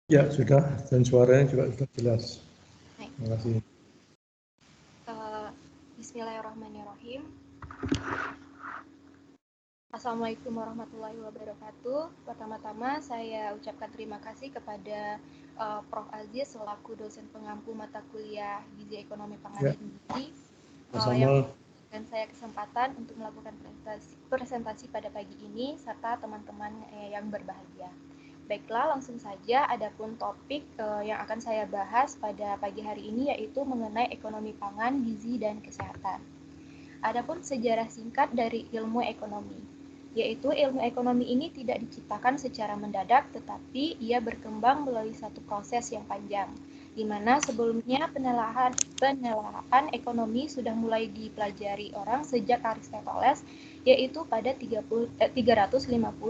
Ya, sudah, dan suaranya juga sudah jelas. Baik. Terima kasih. Bismillahirrahmanirrahim. Assalamualaikum warahmatullahi wabarakatuh. Pertama-tama saya ucapkan terima kasih kepada Prof. Aziz selaku dosen pengampu mata kuliah Gizi Ekonomi Pangan Ya, dan Gizi yang sama. memberikan saya kesempatan untuk melakukan presentasi pada pagi ini serta teman-teman yang berbahagia. Baiklah, langsung saja adapun topik yang akan saya bahas pada pagi hari ini yaitu mengenai ekonomi pangan, gizi, dan kesehatan. Adapun sejarah singkat dari ilmu ekonomi, yaitu ilmu ekonomi ini tidak diciptakan secara mendadak, tetapi ia berkembang melalui satu proses yang panjang, di mana sebelumnya penelaahan ekonomi sudah mulai dipelajari orang sejak Aristoteles, yaitu pada 350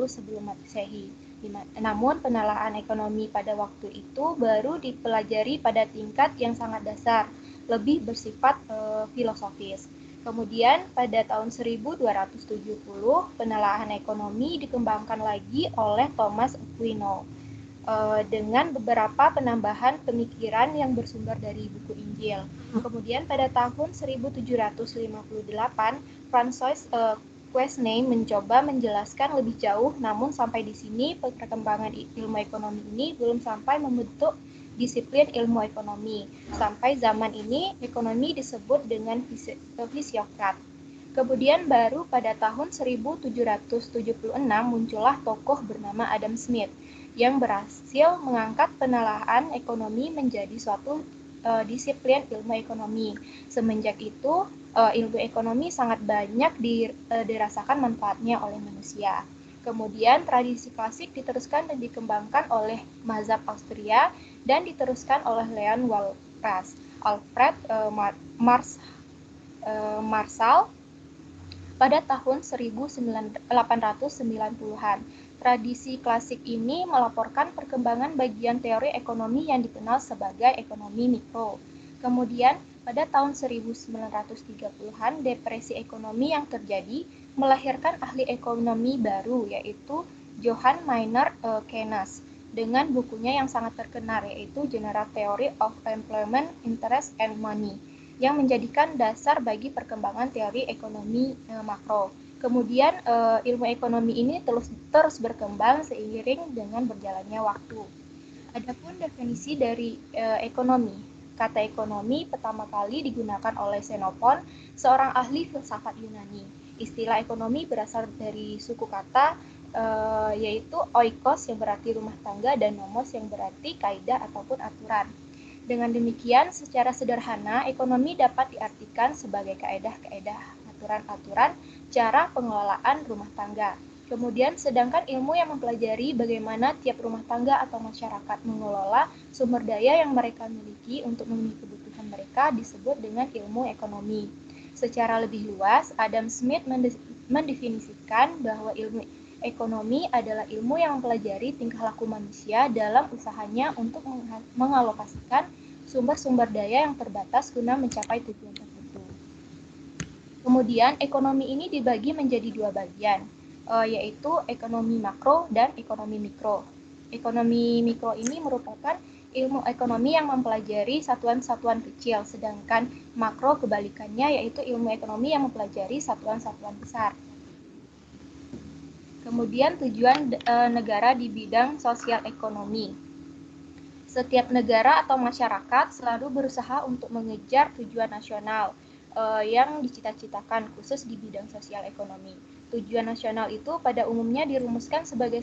sebelum Masehi. Namun penelaahan ekonomi pada waktu itu baru dipelajari pada tingkat yang sangat dasar, lebih bersifat filosofis. Kemudian pada tahun 1270 penelaahan ekonomi dikembangkan lagi oleh Thomas Aquino dengan beberapa penambahan pemikiran yang bersumber dari buku Injil. Kemudian pada tahun 1758 Francois Quesnay mencoba menjelaskan lebih jauh, namun sampai di sini perkembangan ilmu ekonomi ini belum sampai membentuk disiplin ilmu ekonomi. Sampai zaman ini ekonomi disebut dengan fisiokrat. Kemudian baru pada tahun 1776 muncullah tokoh bernama Adam Smith yang berhasil mengangkat penelaahan ekonomi menjadi suatu disiplin ilmu ekonomi. Semenjak itu ilmu ekonomi sangat banyak dirasakan manfaatnya oleh manusia. Kemudian tradisi klasik diteruskan dan dikembangkan oleh mazhab Austria dan diteruskan oleh Leon Walras, Alfred Marshall pada tahun 1890-an. Tradisi klasik ini melaporkan perkembangan bagian teori ekonomi yang dikenal sebagai ekonomi mikro. Kemudian, pada tahun 1930-an, depresi ekonomi yang terjadi melahirkan ahli ekonomi baru, yaitu Johann Maynard Keynes, dengan bukunya yang sangat terkenal, yaitu General Theory of Employment, Interest, and Money, yang menjadikan dasar bagi perkembangan teori ekonomi makro. Kemudian ilmu ekonomi ini terus berkembang seiring dengan berjalannya waktu. Adapun definisi dari ekonomi. Kata ekonomi pertama kali digunakan oleh Xenophon, seorang ahli filsafat Yunani. Istilah ekonomi berasal dari suku kata yaitu oikos yang berarti rumah tangga dan nomos yang berarti kaidah ataupun aturan. Dengan demikian, secara sederhana, ekonomi dapat diartikan sebagai kaedah-kaedah, aturan-aturan, cara pengelolaan rumah tangga. Kemudian, sedangkan ilmu yang mempelajari bagaimana tiap rumah tangga atau masyarakat mengelola sumber daya yang mereka miliki untuk memenuhi kebutuhan mereka disebut dengan ilmu ekonomi. Secara lebih luas, Adam Smith mendefinisikan bahwa ilmu ekonomi adalah ilmu yang mempelajari tingkah laku manusia dalam usahanya untuk mengalokasikan sumber-sumber daya yang terbatas guna mencapai tujuan tertentu. Kemudian, ekonomi ini dibagi menjadi dua bagian, yaitu ekonomi makro dan ekonomi mikro. Ekonomi mikro ini merupakan ilmu ekonomi yang mempelajari satuan-satuan kecil, sedangkan makro kebalikannya yaitu ilmu ekonomi yang mempelajari satuan-satuan besar. Kemudian tujuan negara di bidang sosial ekonomi. Setiap negara atau masyarakat selalu berusaha untuk mengejar tujuan nasional yang dicita-citakan khusus di bidang sosial ekonomi. Tujuan nasional itu pada umumnya dirumuskan sebagai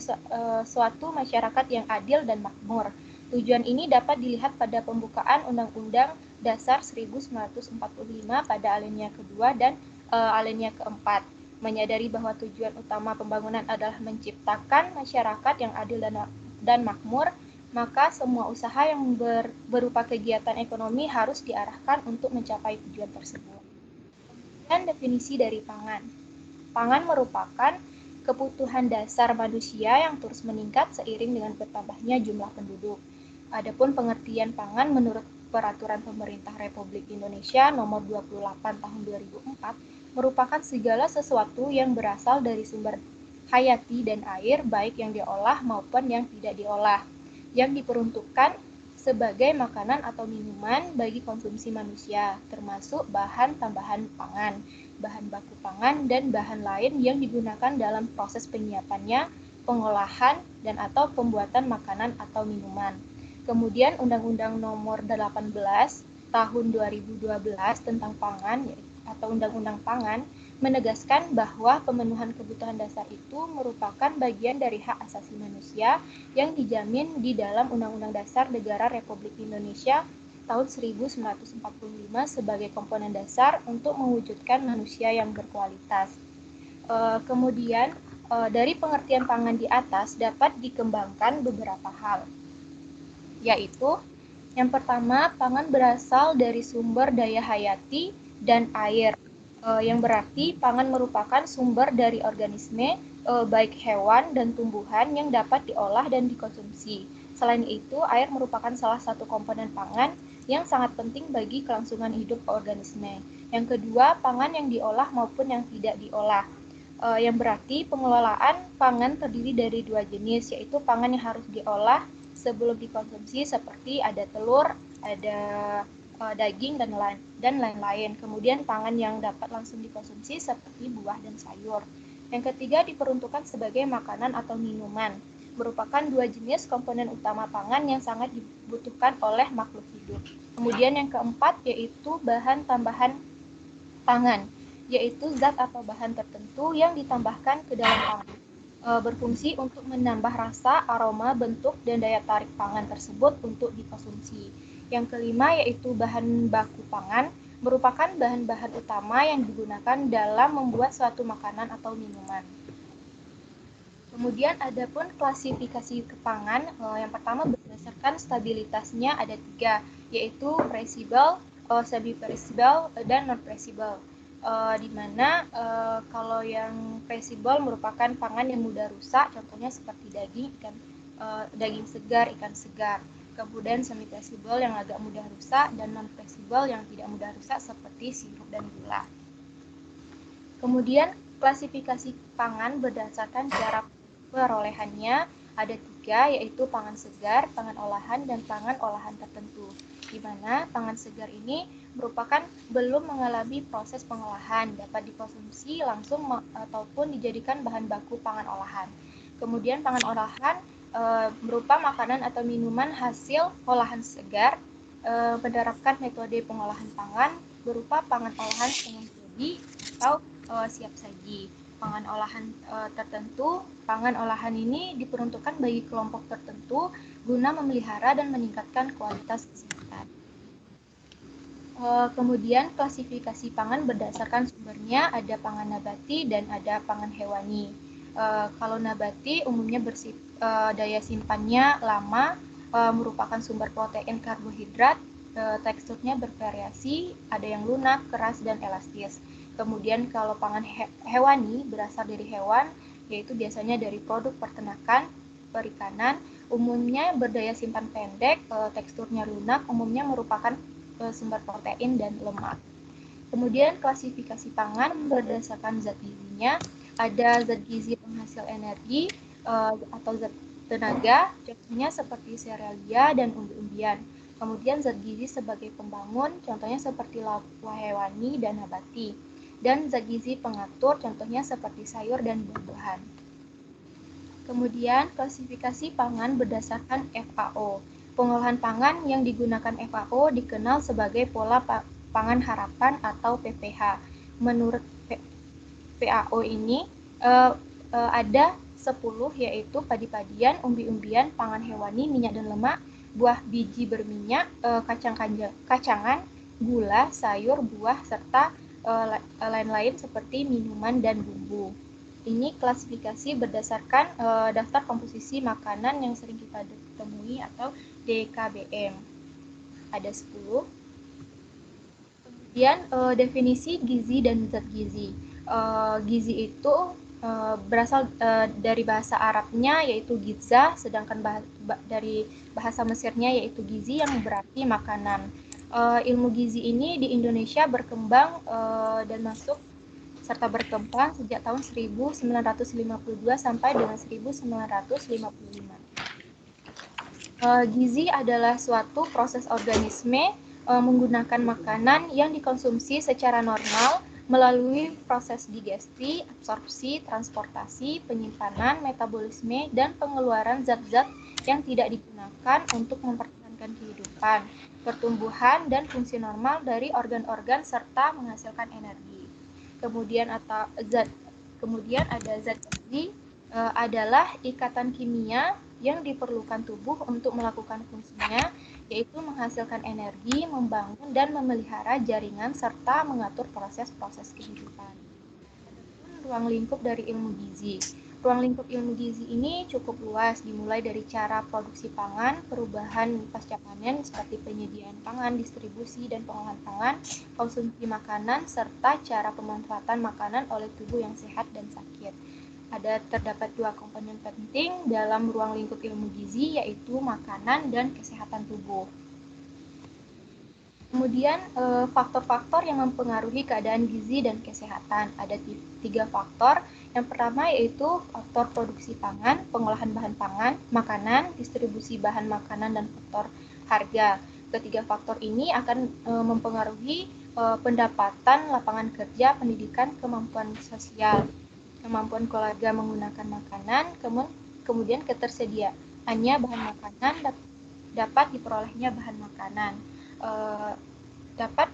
suatu masyarakat yang adil dan makmur. Tujuan ini dapat dilihat pada pembukaan Undang-Undang Dasar 1945 pada alinea kedua dan alinea keempat, menyadari bahwa tujuan utama pembangunan adalah menciptakan masyarakat yang adil dan makmur, maka semua usaha yang berupa kegiatan ekonomi harus diarahkan untuk mencapai tujuan tersebut. Kemudian definisi dari pangan. Pangan merupakan kebutuhan dasar manusia yang terus meningkat seiring dengan bertambahnya jumlah penduduk. Adapun pengertian pangan menurut Peraturan Pemerintah Republik Indonesia Nomor 28 Tahun 2004 merupakan segala sesuatu yang berasal dari sumber hayati dan air, baik yang diolah maupun yang tidak diolah. yang diperuntukkan sebagai makanan atau minuman bagi konsumsi manusia, termasuk bahan tambahan pangan, bahan baku pangan, dan bahan lain yang digunakan dalam proses penyiapannya, pengolahan, dan atau pembuatan makanan atau minuman. Kemudian Undang-Undang Nomor 18 Tahun 2012 tentang pangan atau Undang-Undang Pangan menegaskan bahwa pemenuhan kebutuhan dasar itu merupakan bagian dari hak asasi manusia yang dijamin di dalam Undang-Undang Dasar Negara Republik Indonesia tahun 1945 sebagai komponen dasar untuk mewujudkan manusia yang berkualitas. Kemudian, dari pengertian pangan di atas dapat dikembangkan beberapa hal, yaitu yang pertama, pangan berasal dari sumber daya hayati dan air, yang berarti pangan merupakan sumber dari organisme, baik hewan dan tumbuhan yang dapat diolah dan dikonsumsi. Selain itu, air merupakan salah satu komponen pangan yang sangat penting bagi kelangsungan hidup organisme. Yang kedua, pangan yang diolah maupun yang tidak diolah, yang berarti pengelolaan pangan terdiri dari dua jenis, yaitu pangan yang harus diolah sebelum dikonsumsi seperti ada telur, ada daging, dan lain-lain. Kemudian pangan yang dapat langsung dikonsumsi seperti buah dan sayur. Yang ketiga diperuntukkan sebagai makanan atau minuman, merupakan dua jenis komponen utama pangan yang sangat dibutuhkan oleh makhluk hidup. Kemudian yang keempat yaitu bahan tambahan pangan, yaitu zat atau bahan tertentu yang ditambahkan ke dalam pangan, berfungsi untuk menambah rasa, aroma, bentuk, dan daya tarik pangan tersebut untuk dikonsumsi. Yang kelima yaitu bahan baku pangan, merupakan bahan-bahan utama yang digunakan dalam membuat suatu makanan atau minuman. Kemudian ada pun klasifikasi pangan, yang pertama berdasarkan stabilitasnya ada 3, yaitu perishable, semi-perishable, dan non-perishable. Di mana kalau yang perishable merupakan pangan yang mudah rusak, contohnya seperti daging segar, ikan segar. Kemudian semi-perishable yang agak mudah rusak, dan non-perishable yang tidak mudah rusak seperti sirup dan gula. Kemudian klasifikasi pangan berdasarkan cara perolehannya ada 3, yaitu pangan segar, pangan olahan, dan pangan olahan tertentu. Di mana pangan segar ini merupakan belum mengalami proses pengolahan, dapat dikonsumsi langsung ataupun dijadikan bahan baku pangan olahan. Kemudian pangan olahan berupa makanan atau minuman hasil olahan segar, menerapkan metode pengolahan pangan berupa pangan olahan setengah jadi atau siap saji. Pangan olahan tertentu, pangan olahan ini diperuntukkan bagi kelompok tertentu guna memelihara dan meningkatkan kualitas kesehatan. Kemudian klasifikasi pangan berdasarkan sumbernya ada pangan nabati dan ada pangan hewani. Kalau nabati umumnya daya simpannya lama, merupakan sumber protein karbohidrat, teksturnya bervariasi, ada yang lunak, keras, dan elastis. Kemudian kalau pangan hewani berasal dari hewan, yaitu biasanya dari produk peternakan, perikanan, umumnya berdaya simpan pendek, teksturnya lunak, umumnya merupakan sumber protein dan lemak. Kemudian klasifikasi pangan berdasarkan zat gizinya, ada zat gizi penghasil energi atau zat tenaga, contohnya seperti serealia dan umbi-umbian. Kemudian zat gizi sebagai pembangun, contohnya seperti lauk hewani dan nabati. Dan zat gizi pengatur, contohnya seperti sayur dan buah-buahan. Kemudian klasifikasi pangan berdasarkan FAO. Pengolahan pangan yang digunakan FAO dikenal sebagai pola pangan harapan atau PPH. Menurut FAO ini ada 10, yaitu padi-padian, umbi-umbian, pangan hewani, minyak dan lemak, buah biji berminyak, kacangan, gula, sayur, buah, serta lain-lain seperti minuman dan bumbu. Ini klasifikasi berdasarkan daftar komposisi makanan yang sering kita temui atau DKBM. Ada 10. Kemudian definisi gizi dan zat gizi. Gizi itu berasal dari bahasa Arabnya yaitu giza, sedangkan dari bahasa Mesirnya yaitu gizi yang berarti makanan. Ilmu gizi ini di Indonesia berkembang dan masuk serta berkembang sejak tahun 1952 sampai dengan 1955. Gizi adalah suatu proses organisme menggunakan makanan yang dikonsumsi secara normal melalui proses digesti, absorpsi, transportasi, penyimpanan, metabolisme, dan pengeluaran zat-zat yang tidak digunakan untuk mempertahankan kehidupan, pertumbuhan, dan fungsi normal dari organ-organ serta menghasilkan energi. Kemudian ada zat gizi adalah ikatan kimia yang diperlukan tubuh untuk melakukan fungsinya, yaitu menghasilkan energi, membangun dan memelihara jaringan serta mengatur proses-proses kehidupan. Adapun ruang lingkup dari ilmu gizi. Ruang lingkup ilmu gizi ini cukup luas, dimulai dari cara produksi pangan, perubahan pasca panen seperti penyediaan pangan, distribusi dan pengolahan pangan, konsumsi makanan, serta cara pemanfaatan makanan oleh tubuh yang sehat dan sakit. Terdapat dua komponen penting dalam ruang lingkup ilmu gizi, yaitu makanan dan kesehatan tubuh. Kemudian faktor-faktor yang mempengaruhi keadaan gizi dan kesehatan. Ada 3 faktor. Yang pertama yaitu faktor produksi pangan, pengolahan bahan pangan, makanan, distribusi bahan makanan, dan faktor harga. Ketiga faktor ini akan mempengaruhi pendapatan, lapangan kerja, pendidikan, kemampuan sosial, kemampuan keluarga menggunakan makanan, kemudian ketersediaannya bahan makanan, dapat diperolehnya bahan makanan. Dapat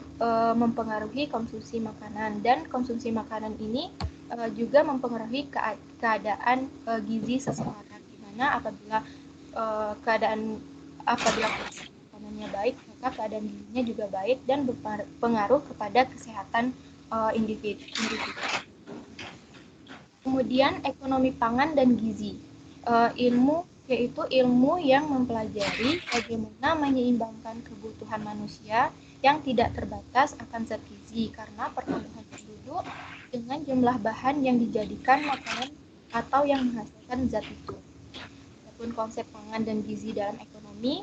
mempengaruhi konsumsi makanan, dan konsumsi makanan ini juga mempengaruhi keadaan gizi seseorang, di mana apabila makanannya baik, maka keadaan gizinya juga baik dan berpengaruh kepada kesehatan individu. Kemudian ekonomi pangan dan gizi. Yaitu ilmu yang mempelajari bagaimana menyeimbangkan kebutuhan manusia yang tidak terbatas akan zat gizi karena pertumbuhan penduduk dengan jumlah bahan yang dijadikan makanan atau yang menghasilkan zat itu. Adapun konsep pangan dan gizi dalam ekonomi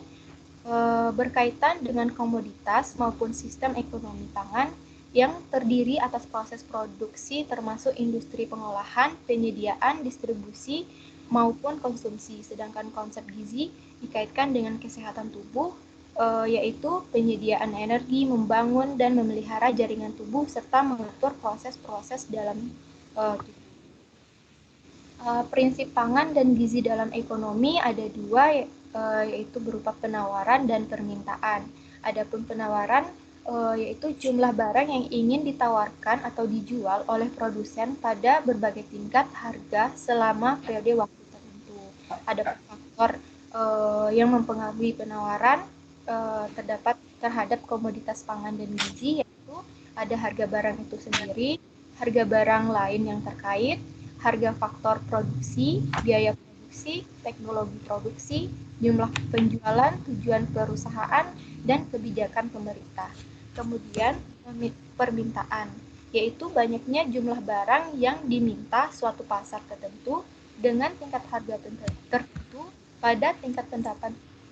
berkaitan dengan komoditas maupun sistem ekonomi pangan yang terdiri atas proses produksi termasuk industri pengolahan, penyediaan, distribusi, maupun konsumsi. Sedangkan konsep gizi dikaitkan dengan kesehatan tubuh, yaitu penyediaan energi, membangun dan memelihara jaringan tubuh, serta mengatur proses-proses dalam tubuh. Prinsip pangan dan gizi dalam ekonomi ada 2, yaitu berupa penawaran dan permintaan. Adapun penawaran yaitu jumlah barang yang ingin ditawarkan atau dijual oleh produsen pada berbagai tingkat harga selama periode waktu tertentu. Ada faktor yang mempengaruhi penawaran terhadap komoditas pangan dan gizi, yaitu ada harga barang itu sendiri, harga barang lain yang terkait, harga faktor produksi, biaya produksi, teknologi produksi, jumlah penjualan, tujuan perusahaan, dan kebijakan pemerintah. Kemudian permintaan, yaitu banyaknya jumlah barang yang diminta suatu pasar tertentu dengan tingkat harga tertentu pada tingkat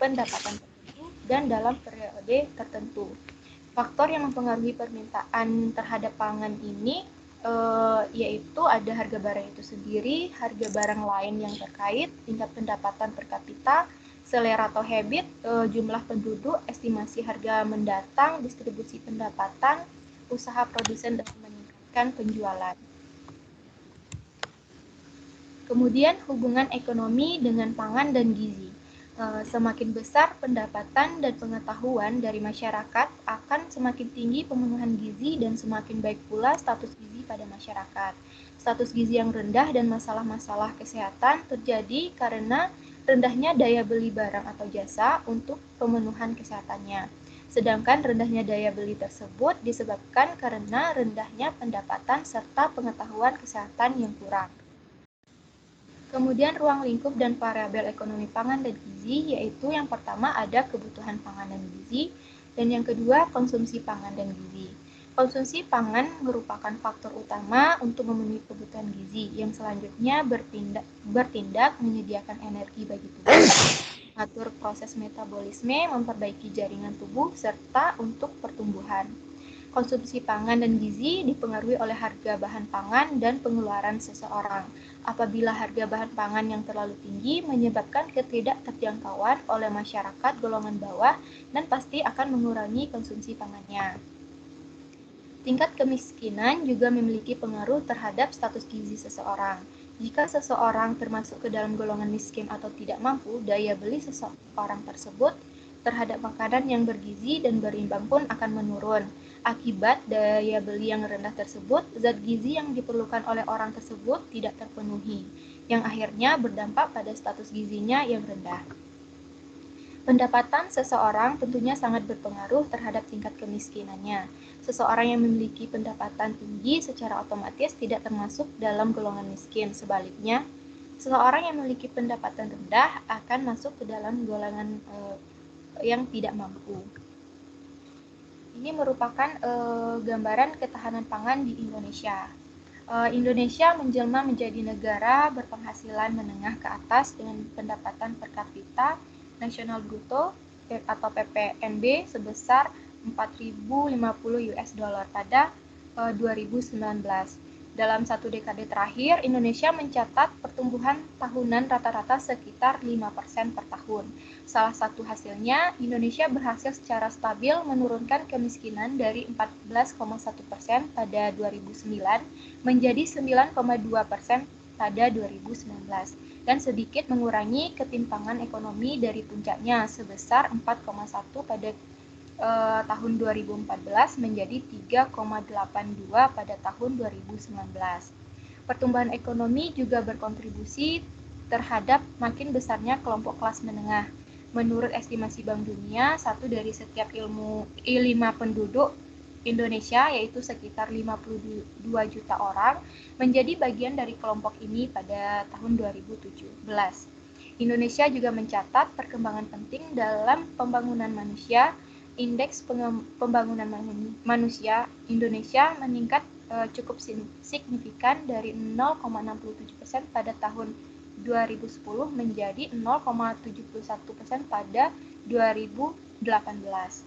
pendapatan tertentu dan dalam periode tertentu. Faktor yang mempengaruhi permintaan terhadap pangan ini yaitu ada harga barang itu sendiri, harga barang lain yang terkait, tingkat pendapatan per kapita, selera atau habit, jumlah penduduk, estimasi harga mendatang, distribusi pendapatan, usaha produsen dalam meningkatkan penjualan. Kemudian hubungan ekonomi dengan pangan dan gizi. Semakin besar pendapatan dan pengetahuan dari masyarakat, akan semakin tinggi pemenuhan gizi dan semakin baik pula status gizi pada masyarakat. Status gizi yang rendah dan masalah-masalah kesehatan terjadi karena rendahnya daya beli barang atau jasa untuk pemenuhan kesehatannya. Sedangkan rendahnya daya beli tersebut disebabkan karena rendahnya pendapatan serta pengetahuan kesehatan yang kurang. Kemudian ruang lingkup dan variabel ekonomi pangan dan gizi, yaitu yang pertama ada kebutuhan pangan dan gizi, dan yang kedua konsumsi pangan dan gizi. Konsumsi pangan merupakan faktor utama untuk memenuhi kebutuhan gizi, yang selanjutnya bertindak menyediakan energi bagi tubuh, mengatur proses metabolisme, memperbaiki jaringan tubuh, serta untuk pertumbuhan. Konsumsi pangan dan gizi dipengaruhi oleh harga bahan pangan dan pengeluaran seseorang. Apabila harga bahan pangan yang terlalu tinggi menyebabkan ketidakterjangkauan oleh masyarakat golongan bawah dan pasti akan mengurangi konsumsi pangannya. Tingkat kemiskinan juga memiliki pengaruh terhadap status gizi seseorang. Jika seseorang termasuk ke dalam golongan miskin atau tidak mampu, daya beli seseorang tersebut terhadap makanan yang bergizi dan berimbang pun akan menurun. Akibat daya beli yang rendah tersebut, zat gizi yang diperlukan oleh orang tersebut tidak terpenuhi, yang akhirnya berdampak pada status gizinya yang rendah. Pendapatan seseorang tentunya sangat berpengaruh terhadap tingkat kemiskinannya. Seseorang yang memiliki pendapatan tinggi secara otomatis tidak termasuk dalam golongan miskin. Sebaliknya, seseorang yang memiliki pendapatan rendah akan masuk ke dalam golongan yang tidak mampu. Ini merupakan gambaran ketahanan pangan di Indonesia. Indonesia menjelma menjadi negara berpenghasilan menengah ke atas dengan pendapatan per kapita nasional bruto atau PPNB sebesar 4.050 US dollar pada 2019. Dalam satu dekade terakhir, Indonesia mencatat pertumbuhan tahunan rata-rata sekitar 5% per tahun. Salah satu hasilnya, Indonesia berhasil secara stabil menurunkan kemiskinan dari 14,1% pada 2009 menjadi 9,2% pada 2019 dan sedikit mengurangi ketimpangan ekonomi dari puncaknya sebesar 4,1 pada tahun 2014 menjadi 3,82 pada tahun 2019. Pertumbuhan ekonomi juga berkontribusi terhadap makin besarnya kelompok kelas menengah. Menurut estimasi Bank Dunia, 1 dari setiap 5 penduduk Indonesia, yaitu sekitar 52 juta orang, menjadi bagian dari kelompok ini pada tahun 2017. Indonesia juga mencatat perkembangan penting dalam pembangunan manusia. Indeks pembangunan manusia Indonesia meningkat cukup signifikan dari 0,67% pada tahun 2010 menjadi 0,71% pada 2018.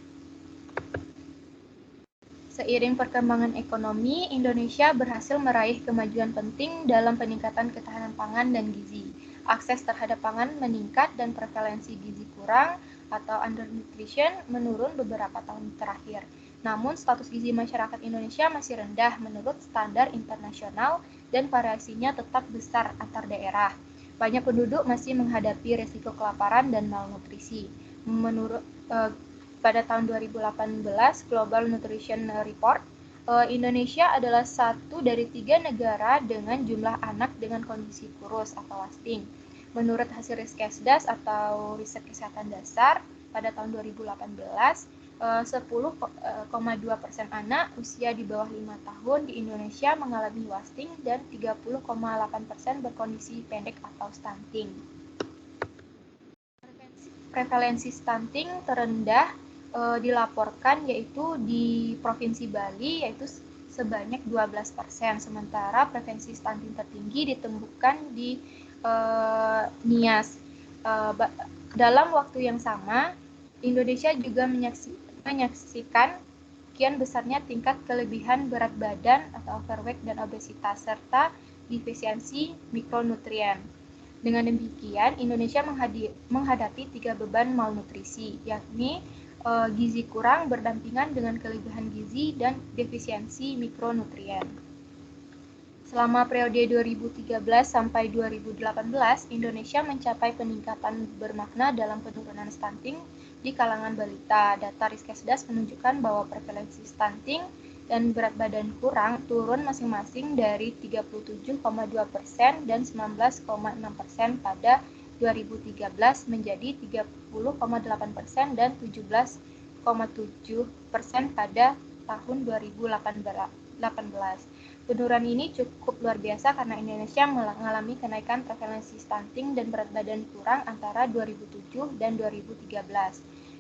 Seiring perkembangan ekonomi, Indonesia berhasil meraih kemajuan penting dalam peningkatan ketahanan pangan dan gizi. Akses terhadap pangan meningkat dan prevalensi gizi kurang atau undernutrition menurun beberapa tahun terakhir. Namun, status gizi masyarakat Indonesia masih rendah menurut standar internasional dan variasinya tetap besar antar daerah. Banyak penduduk masih menghadapi risiko kelaparan dan malnutrisi. Menurut pada tahun 2018 Global Nutrition Report, Indonesia adalah satu dari 3 negara dengan jumlah anak dengan kondisi kurus atau wasting. Menurut hasil Riskesdas atau Riset Kesehatan Dasar pada tahun 2018, 10,2% anak usia di bawah 5 tahun di Indonesia mengalami wasting dan 30,8% berkondisi pendek atau stunting. Prevalensi stunting terendah dilaporkan yaitu di Provinsi Bali, yaitu sebanyak 12%, sementara prevalensi stunting tertinggi ditemukan di Nias. Dalam waktu yang sama, Indonesia juga menyaksikan kian besarnya tingkat kelebihan berat badan atau overweight dan obesitas serta defisiensi mikronutrien. Dengan demikian, Indonesia menghadapi 3 beban malnutrisi, yakni gizi kurang berdampingan dengan kelebihan gizi dan defisiensi mikronutrien. Selama periode 2013 sampai 2018, Indonesia mencapai peningkatan bermakna dalam penurunan stunting di kalangan balita. Data Riskesdas menunjukkan bahwa prevalensi stunting dan berat badan kurang turun masing-masing dari 37,2% dan 19,6% pada 2013 menjadi 30,8% dan 17,7% pada tahun 2018. Penurunan ini cukup luar biasa karena Indonesia mengalami kenaikan prevalensi stunting dan berat badan kurang antara 2007 dan 2013.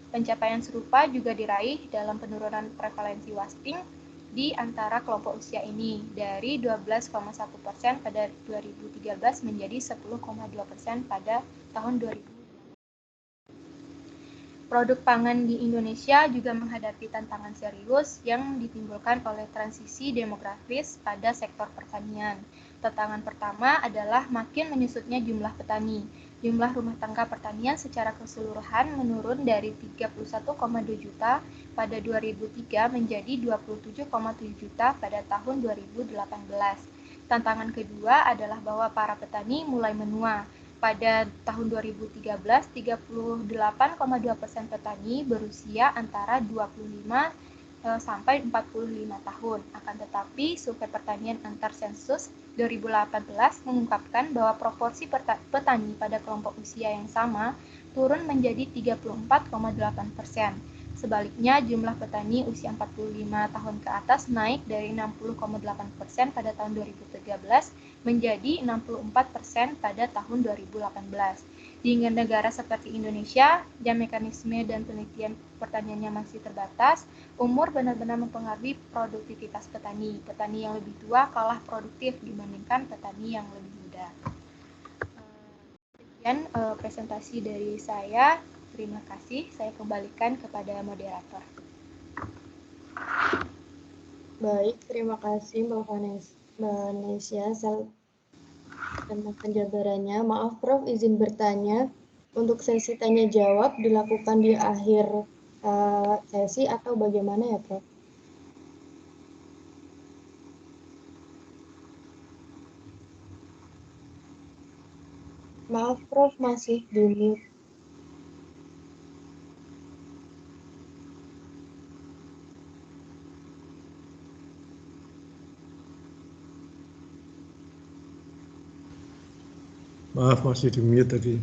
Pencapaian serupa juga diraih dalam penurunan prevalensi wasting di antara kelompok usia ini dari 12,1% pada 2013 menjadi 10,2% pada tahun 2000. Produk pangan di Indonesia juga menghadapi tantangan serius yang ditimbulkan oleh transisi demografis pada sektor pertanian. Tantangan pertama adalah makin menyusutnya jumlah petani. Jumlah rumah tangga pertanian secara keseluruhan menurun dari 31,2 juta pada 2003 menjadi 27,7 juta pada tahun 2018. Tantangan kedua adalah bahwa para petani mulai menua. Pada tahun 2013, 38,2% petani berusia antara 25 sampai 45 tahun. Akan tetapi, Survei Pertanian Antar Sensus 2018 mengungkapkan bahwa proporsi petani pada kelompok usia yang sama turun menjadi 34,8%. Sebaliknya, jumlah petani usia 45 tahun ke atas naik dari 60,8% pada tahun 2013 menjadi 64% pada tahun 2018. Di negara seperti Indonesia, yang mekanisme dan penelitian pertaniannya masih terbatas, umur benar-benar mempengaruhi produktivitas petani. Petani yang lebih tua kalah produktif dibandingkan petani yang lebih muda. Sekian presentasi dari saya. Terima kasih. Saya kembalikan kepada moderator. Baik, terima kasih Mbak Vanessa tentang penjabarannya. Maaf Prof, izin bertanya. Untuk sesi tanya jawab dilakukan di akhir sesi atau bagaimana ya Prof? Maaf Prof, masih di mute. Maaf masih di mute tadi.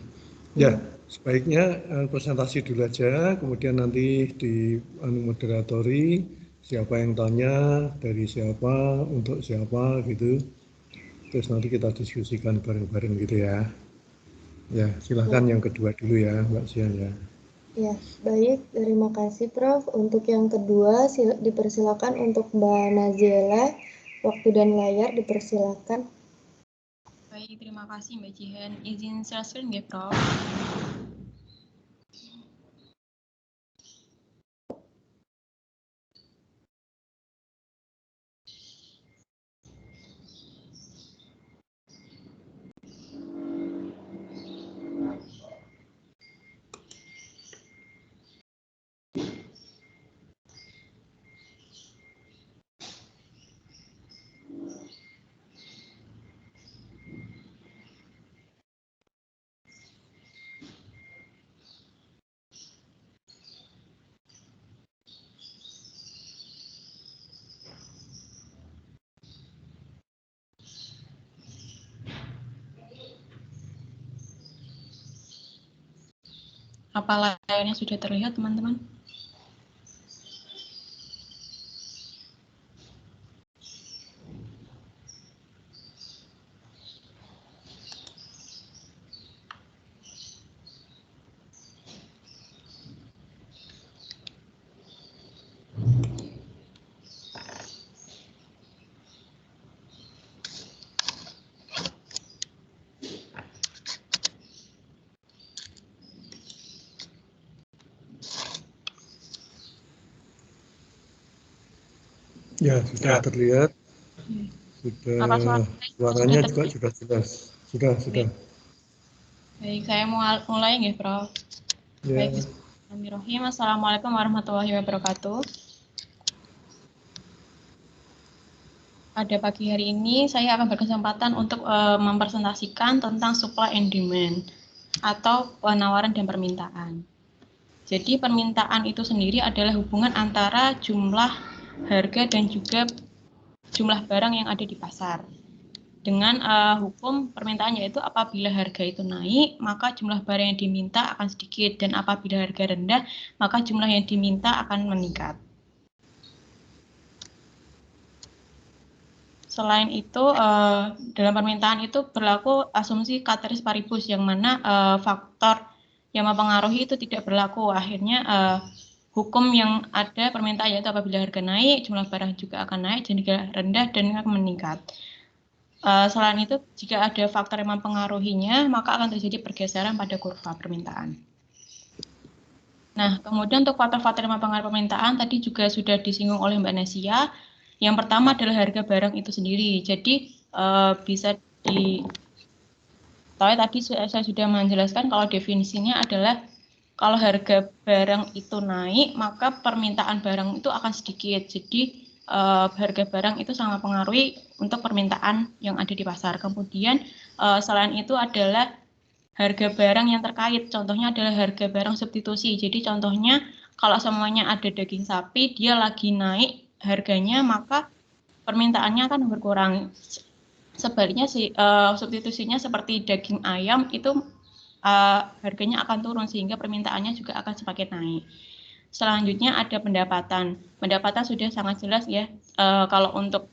Ya, sebaiknya presentasi dulu aja, kemudian nanti di moderatori siapa yang tanya, dari siapa, untuk siapa gitu. Terus nanti kita diskusikan bareng-bareng gitu ya. Ya, silahkan yang kedua dulu ya, Mbak Sian ya. Ya, baik. Terima kasih Prof. Untuk yang kedua, dipersilakan untuk Mbak Naziela. Waktu dan layar dipersilakan. Baik, terima kasih Mbak Jihan. Izin share screen ya, Prof. Apa layarnya sudah terlihat, teman-teman? Ya, sudah terlihat. Suaranya juga sudah jelas. Sudah. Baik, saya mulai ya, Prof. Ya. Baik, bismillahirrahmanirrahim. Assalamualaikum warahmatullahi wabarakatuh. Pada pagi hari ini, saya akan berkesempatan untuk mempresentasikan tentang supply and demand atau penawaran dan permintaan. Jadi, permintaan itu sendiri adalah hubungan antara jumlah harga dan juga jumlah barang yang ada di pasar. Dengan hukum permintaan yaitu apabila harga itu naik, maka jumlah barang yang diminta akan sedikit, dan apabila harga rendah, maka jumlah yang diminta akan meningkat. Selain itu, dalam permintaan itu berlaku asumsi ceteris paribus, yang mana faktor yang mempengaruhi itu tidak berlaku. Akhirnya hukum yang ada permintaan yaitu apabila harga naik, jumlah barang juga akan naik, dan jika rendah dan akan meningkat. Selain itu, jika ada faktor yang mempengaruhinya, maka akan terjadi pergeseran pada kurva permintaan. Nah, kemudian untuk faktor-faktor yang mempengaruhi permintaan tadi juga sudah disinggung oleh Mbak Nesia. Yang pertama adalah harga barang itu sendiri. Jadi bisa tadi saya sudah menjelaskan kalau definisinya adalah kalau harga barang itu naik, maka permintaan barang itu akan sedikit. Jadi harga barang itu sangat mempengaruhi untuk permintaan yang ada di pasar. Kemudian selain itu adalah harga barang yang terkait. Contohnya adalah harga barang substitusi. Jadi contohnya kalau semuanya ada daging sapi, dia lagi naik harganya, maka permintaannya akan berkurang. Sebaliknya substitusinya seperti daging ayam itu harganya akan turun sehingga permintaannya juga akan semakin naik. Selanjutnya ada pendapatan. Pendapatan sudah sangat jelas ya. Kalau untuk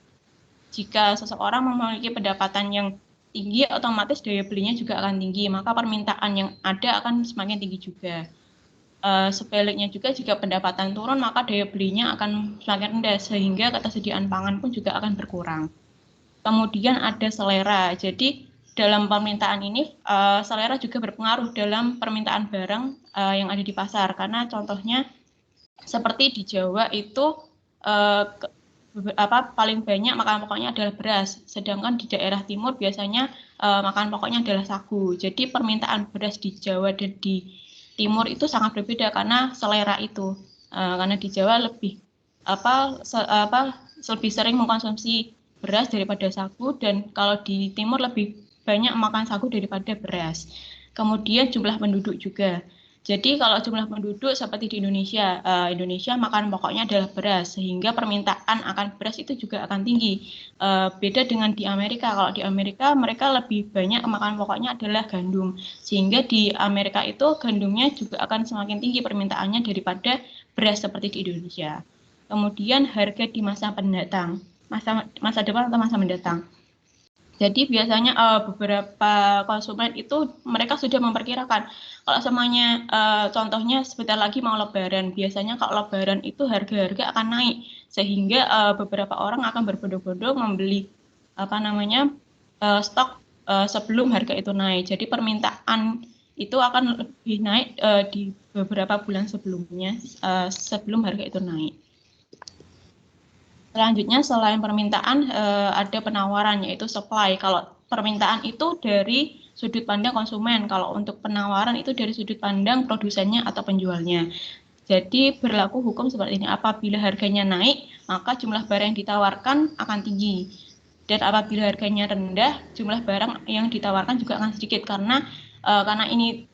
jika seseorang memiliki pendapatan yang tinggi, otomatis daya belinya juga akan tinggi. Maka permintaan yang ada akan semakin tinggi juga. Sebaliknya juga jika pendapatan turun, maka daya belinya akan semakin rendah sehingga ketersediaan pangan pun juga akan berkurang. Kemudian ada selera. Jadi dalam permintaan ini selera juga berpengaruh dalam permintaan barang yang ada di pasar. Karena contohnya seperti di Jawa itu paling banyak makan pokoknya adalah beras. Sedangkan di daerah timur biasanya makan pokoknya adalah sagu. Jadi permintaan beras di Jawa dan di timur itu sangat berbeda karena selera itu. Karena di Jawa lebih lebih sering mengkonsumsi beras daripada sagu, dan kalau di timur lebih banyak makan sagu daripada beras. Kemudian jumlah penduduk juga. Jadi kalau jumlah penduduk seperti di Indonesia, Indonesia makan pokoknya adalah beras, sehingga permintaan akan beras itu juga akan tinggi. Beda dengan di Amerika. Kalau di Amerika mereka lebih banyak makan pokoknya adalah gandum, sehingga di Amerika itu gandumnya juga akan semakin tinggi permintaannya daripada beras seperti di Indonesia. Kemudian harga di masa pendatang. Masa depan atau masa mendatang. Jadi biasanya beberapa konsumen itu mereka sudah memperkirakan kalau semuanya contohnya sebentar lagi mau Lebaran, biasanya kalau Lebaran itu harga-harga akan naik sehingga beberapa orang akan berbondong-bondong membeli stok sebelum harga itu naik. Jadi permintaan itu akan lebih naik di beberapa bulan sebelumnya sebelum harga itu naik. Selanjutnya selain permintaan ada penawaran yaitu supply. Kalau permintaan itu dari sudut pandang konsumen, kalau untuk penawaran itu dari sudut pandang produsennya atau penjualnya. Jadi berlaku hukum seperti ini, apabila harganya naik maka jumlah barang yang ditawarkan akan tinggi, dan apabila harganya rendah jumlah barang yang ditawarkan juga akan sedikit karena ini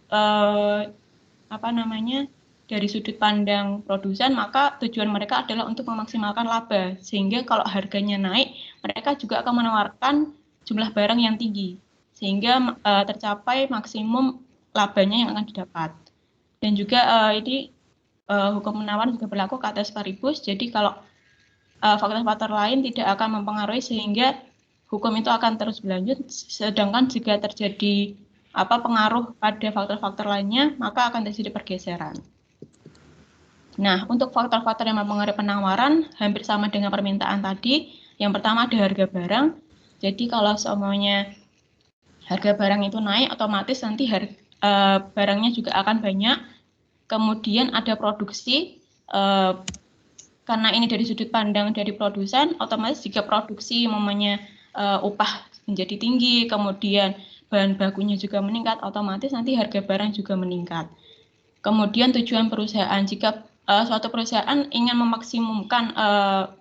dari sudut pandang produsen, maka tujuan mereka adalah untuk memaksimalkan laba, sehingga kalau harganya naik, mereka juga akan menawarkan jumlah barang yang tinggi, sehingga tercapai maksimum labanya yang akan didapat. Dan juga ini hukum penawaran juga berlaku ke atas paribus, jadi kalau faktor-faktor lain tidak akan mempengaruhi sehingga hukum itu akan terus berlanjut, sedangkan jika terjadi pengaruh pada faktor-faktor lainnya, maka akan terjadi pergeseran. Nah, untuk faktor-faktor yang mempengaruhi penawaran hampir sama dengan permintaan tadi. Yang pertama ada harga barang. Jadi kalau semuanya harga barang itu naik, otomatis nanti barangnya juga akan banyak. Kemudian ada produksi. Karena ini dari sudut pandang dari produsen, otomatis jika produksi upah menjadi tinggi, kemudian bahan bakunya juga meningkat, otomatis nanti harga barang juga meningkat. Kemudian tujuan perusahaan, jika suatu perusahaan ingin memaksimumkan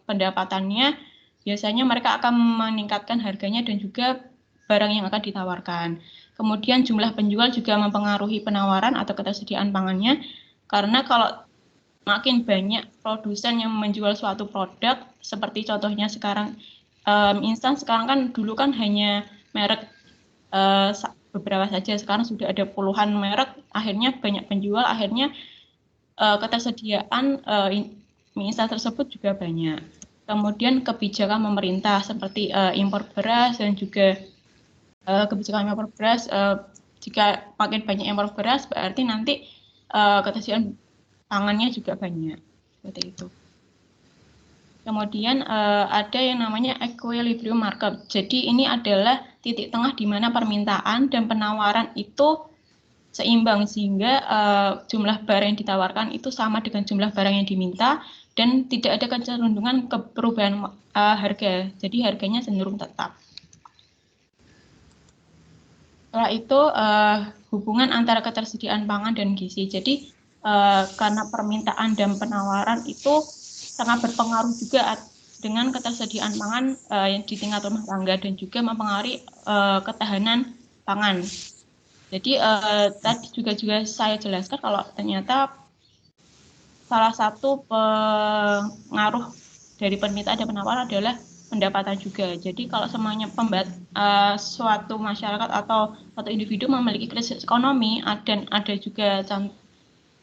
pendapatannya, biasanya mereka akan meningkatkan harganya dan juga barang yang akan ditawarkan. Kemudian jumlah penjual juga mempengaruhi penawaran atau ketersediaan pangannya, karena kalau makin banyak produsen yang menjual suatu produk, seperti contohnya sekarang instan, sekarang kan dulu kan hanya merek beberapa saja, sekarang sudah ada puluhan merek, akhirnya banyak penjual, akhirnya ketersediaan mie instan tersebut juga banyak. Kemudian kebijakan pemerintah seperti impor beras dan juga kebijakan impor beras, jika makin banyak impor beras berarti nanti ketersediaan pangannya juga banyak, seperti itu. Kemudian ada yang namanya equilibrium market. Jadi ini adalah titik tengah di mana permintaan dan penawaran itu seimbang sehingga jumlah barang yang ditawarkan itu sama dengan jumlah barang yang diminta dan tidak ada kecenderungan ke perubahan harga. Jadi harganya cenderung tetap. Setelah itu hubungan antara ketersediaan pangan dan gizi. Jadi karena permintaan dan penawaran itu sangat berpengaruh juga dengan ketersediaan pangan yang di tingkat rumah tangga dan juga mempengaruhi ketahanan pangan. Jadi tadi juga saya jelaskan kalau ternyata salah satu pengaruh dari permintaan dan penawaran adalah pendapatan juga. Jadi kalau semuanya suatu masyarakat atau suatu individu memiliki krisis ekonomi dan ada juga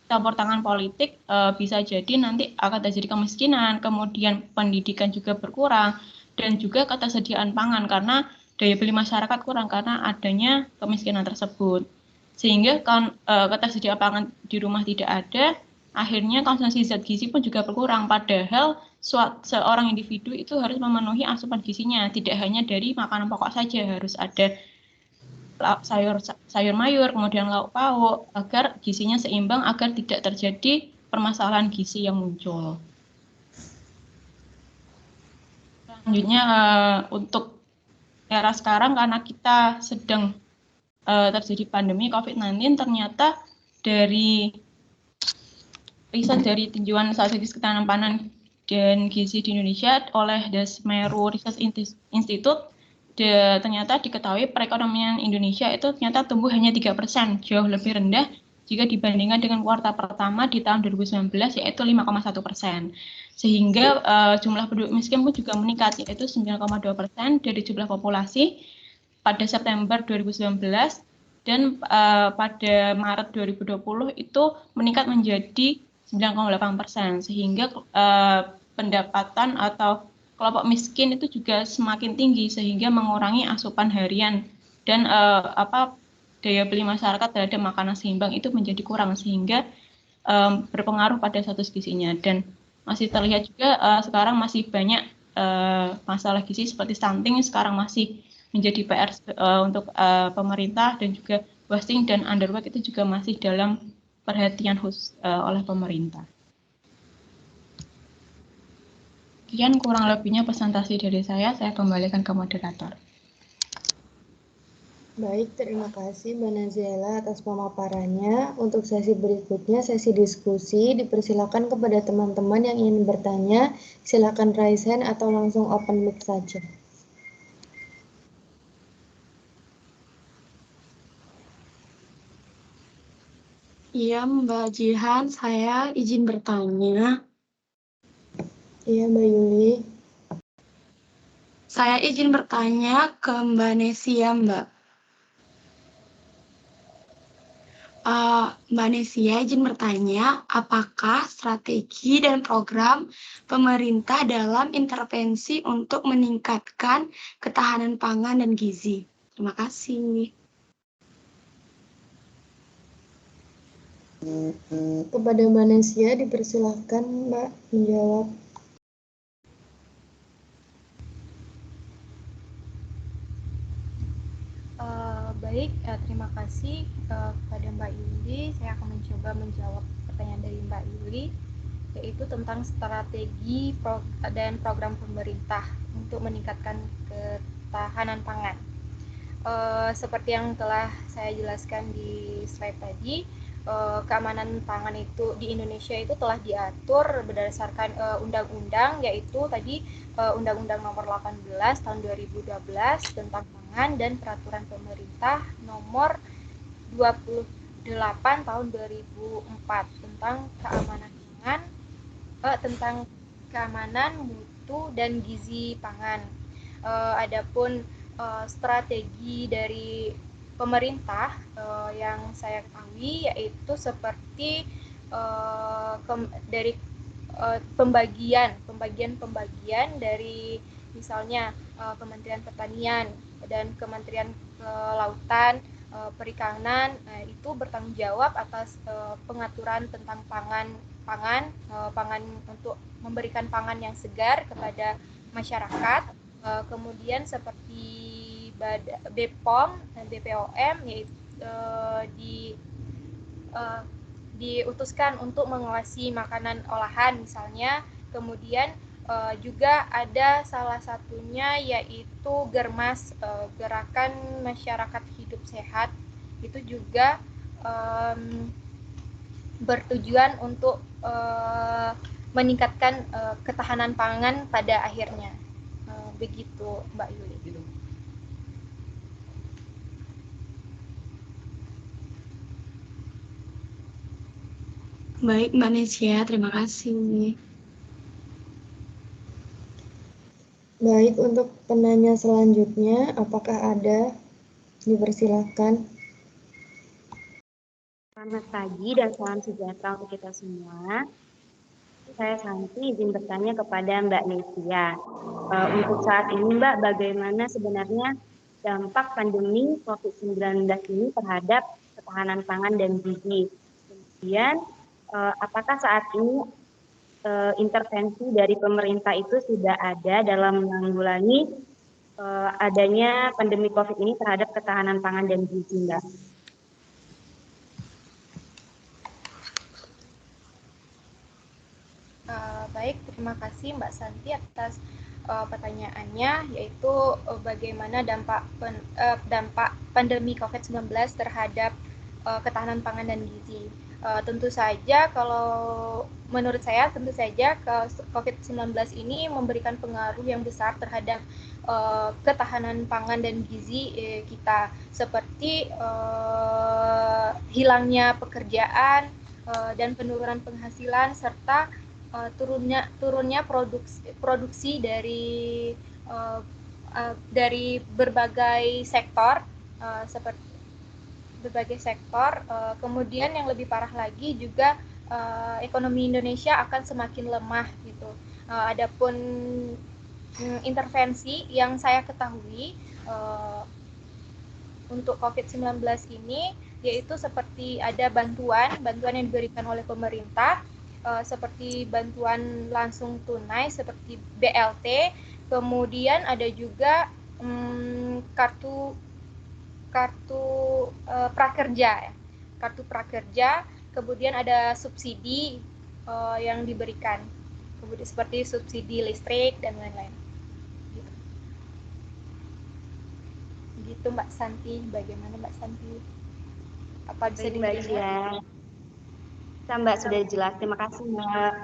campur tangan politik, bisa jadi nanti akan terjadi kemiskinan, kemudian pendidikan juga berkurang, dan juga ketersediaan pangan karena daya beli masyarakat kurang karena adanya kemiskinan tersebut. Sehingga ketersediaan pangan di rumah tidak ada, akhirnya konsumsi zat gizi pun juga berkurang. Padahal seorang individu itu harus memenuhi asupan gizinya, tidak hanya dari makanan pokok saja, harus ada sayur mayur, kemudian lauk pauk, agar gizinya seimbang, agar tidak terjadi permasalahan gizi yang muncul. Selanjutnya untuk era sekarang karena kita sedang terjadi pandemi COVID-19, ternyata dari riset dari tinjauan strategis ketahanan pangan dan gizi di Indonesia oleh Desmeru Research Institute, ternyata diketahui perekonomian Indonesia itu ternyata tumbuh hanya 3%, jauh lebih rendah jika dibandingkan dengan kuartal pertama di tahun 2019 yaitu 5,1%. Sehingga jumlah penduduk miskin pun juga meningkat yaitu 9,2% dari jumlah populasi pada September 2019 dan pada Maret 2020 itu meningkat menjadi 9,8%, sehingga pendapatan atau kelompok miskin itu juga semakin tinggi sehingga mengurangi asupan harian dan daya beli masyarakat terhadap makanan seimbang itu menjadi kurang sehingga berpengaruh pada status gizinya. Dan masih terlihat juga sekarang masih banyak masalah gizi seperti stunting sekarang masih menjadi PR untuk pemerintah dan juga wasting dan underweight itu juga masih dalam perhatian khusus oleh pemerintah. Sekian kurang lebihnya presentasi dari saya kembalikan ke moderator. Baik, terima kasih Mbak Naziela atas pemaparannya. Untuk sesi berikutnya, sesi diskusi, dipersilakan kepada teman-teman yang ingin bertanya, silakan raise hand atau langsung open mic saja. Iya, Mbak Jihan, saya izin bertanya. Iya, Mbak Yuli. Saya izin bertanya ke Mbak Nesia, Mbak. Mbak Nesia izin bertanya, apakah strategi dan program pemerintah dalam intervensi untuk meningkatkan ketahanan pangan dan gizi? Terima kasih. Kepada Mbak Nesia dipersilahkan Mbak menjawab. Baik, terima kasih kepada Mbak Yuli. Saya akan mencoba menjawab pertanyaan dari Mbak Yuli, yaitu tentang strategi dan program pemerintah untuk meningkatkan ketahanan pangan. Seperti yang telah saya jelaskan di slide tadi, keamanan pangan itu di Indonesia itu telah diatur berdasarkan undang-undang, yaitu tadi Undang-Undang Nomor 18 tahun 2012 tentang pangan dan Peraturan Pemerintah Nomor 28 tahun 2004 tentang keamanan pangan, tentang keamanan mutu dan gizi pangan. Adapun strategi dari pemerintah yang saya ketahui yaitu seperti dari pembagian dari misalnya Kementerian Pertanian dan Kementerian Kelautan, Perikanan itu bertanggung jawab atas pengaturan tentang pangan untuk memberikan pangan yang segar kepada masyarakat. Kemudian seperti BPOM dan BPOM yaitu diutuskan untuk mengawasi makanan olahan misalnya. Kemudian juga ada salah satunya yaitu Germas, Gerakan Masyarakat Hidup Sehat. Itu juga bertujuan untuk meningkatkan ketahanan pangan pada akhirnya. Begitu Mbak Yuli. Baik, Mbak Nesya, terima kasih. Baik, untuk penanya selanjutnya, apakah ada? Dipersilakan. Selamat pagi dan salam sejahtera untuk kita semua. Saya Santi izin bertanya kepada Mbak Nesya. Untuk saat ini Mbak, bagaimana sebenarnya dampak pandemi COVID-19 ini terhadap ketahanan pangan dan gizi? Kemudian, apakah saat ini intervensi dari pemerintah itu sudah ada dalam menanggulangi adanya pandemi COVID ini terhadap ketahanan pangan dan gizi, Mbak? Baik, terima kasih Mbak Santi atas pertanyaannya, yaitu bagaimana dampak pandemi COVID-19 terhadap ketahanan pangan dan gizi. Tentu saja kalau menurut saya tentu saja COVID-19 ini memberikan pengaruh yang besar terhadap ketahanan pangan dan gizi kita, seperti hilangnya pekerjaan dan penurunan penghasilan serta turunnya produksi dari berbagai sektor, seperti berbagai sektor. Kemudian yang lebih parah lagi juga ekonomi Indonesia akan semakin lemah gitu. Adapun intervensi yang saya ketahui untuk COVID-19 ini yaitu seperti ada bantuan yang diberikan oleh pemerintah, seperti bantuan langsung tunai seperti BLT, kemudian ada juga kartu prakerja, kartu prakerja, kemudian ada subsidi yang diberikan, kemudian seperti subsidi listrik dan lain-lain. Gitu Mbak Santi. Bagaimana Mbak Santi? Apa bisa didengar? Mbak sudah jelas. Terima kasih Mbak.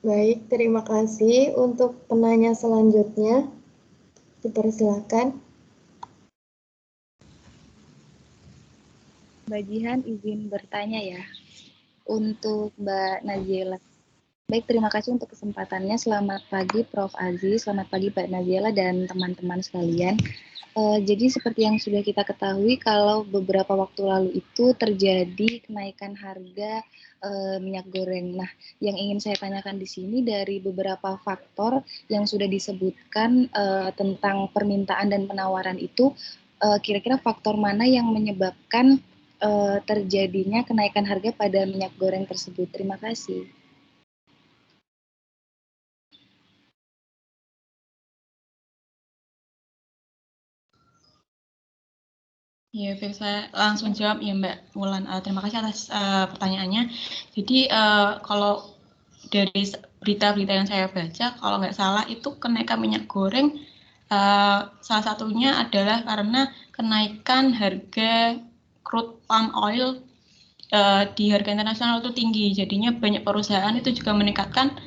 Baik, terima kasih. Untuk penanya selanjutnya, dipersilakan. Mbak Jihan izin bertanya ya, untuk Mbak Naziela. Baik, terima kasih untuk kesempatannya. Selamat pagi Prof. Aziz, selamat pagi Mbak Naziela dan teman-teman sekalian. Jadi seperti yang sudah kita ketahui, kalau beberapa waktu lalu itu terjadi kenaikan harga minyak goreng. Nah, yang ingin saya tanyakan di sini dari beberapa faktor yang sudah disebutkan tentang permintaan dan penawaran itu, kira-kira faktor mana yang menyebabkan terjadinya kenaikan harga pada minyak goreng tersebut? Terima kasih. Ya, baik, saya langsung jawab ya Mbak Wulan. Terima kasih atas pertanyaannya. Jadi kalau dari berita-berita yang saya baca, kalau nggak salah itu kenaikan minyak goreng salah satunya adalah karena kenaikan harga crude palm oil di harga internasional itu tinggi. Jadinya banyak perusahaan itu juga meningkatkan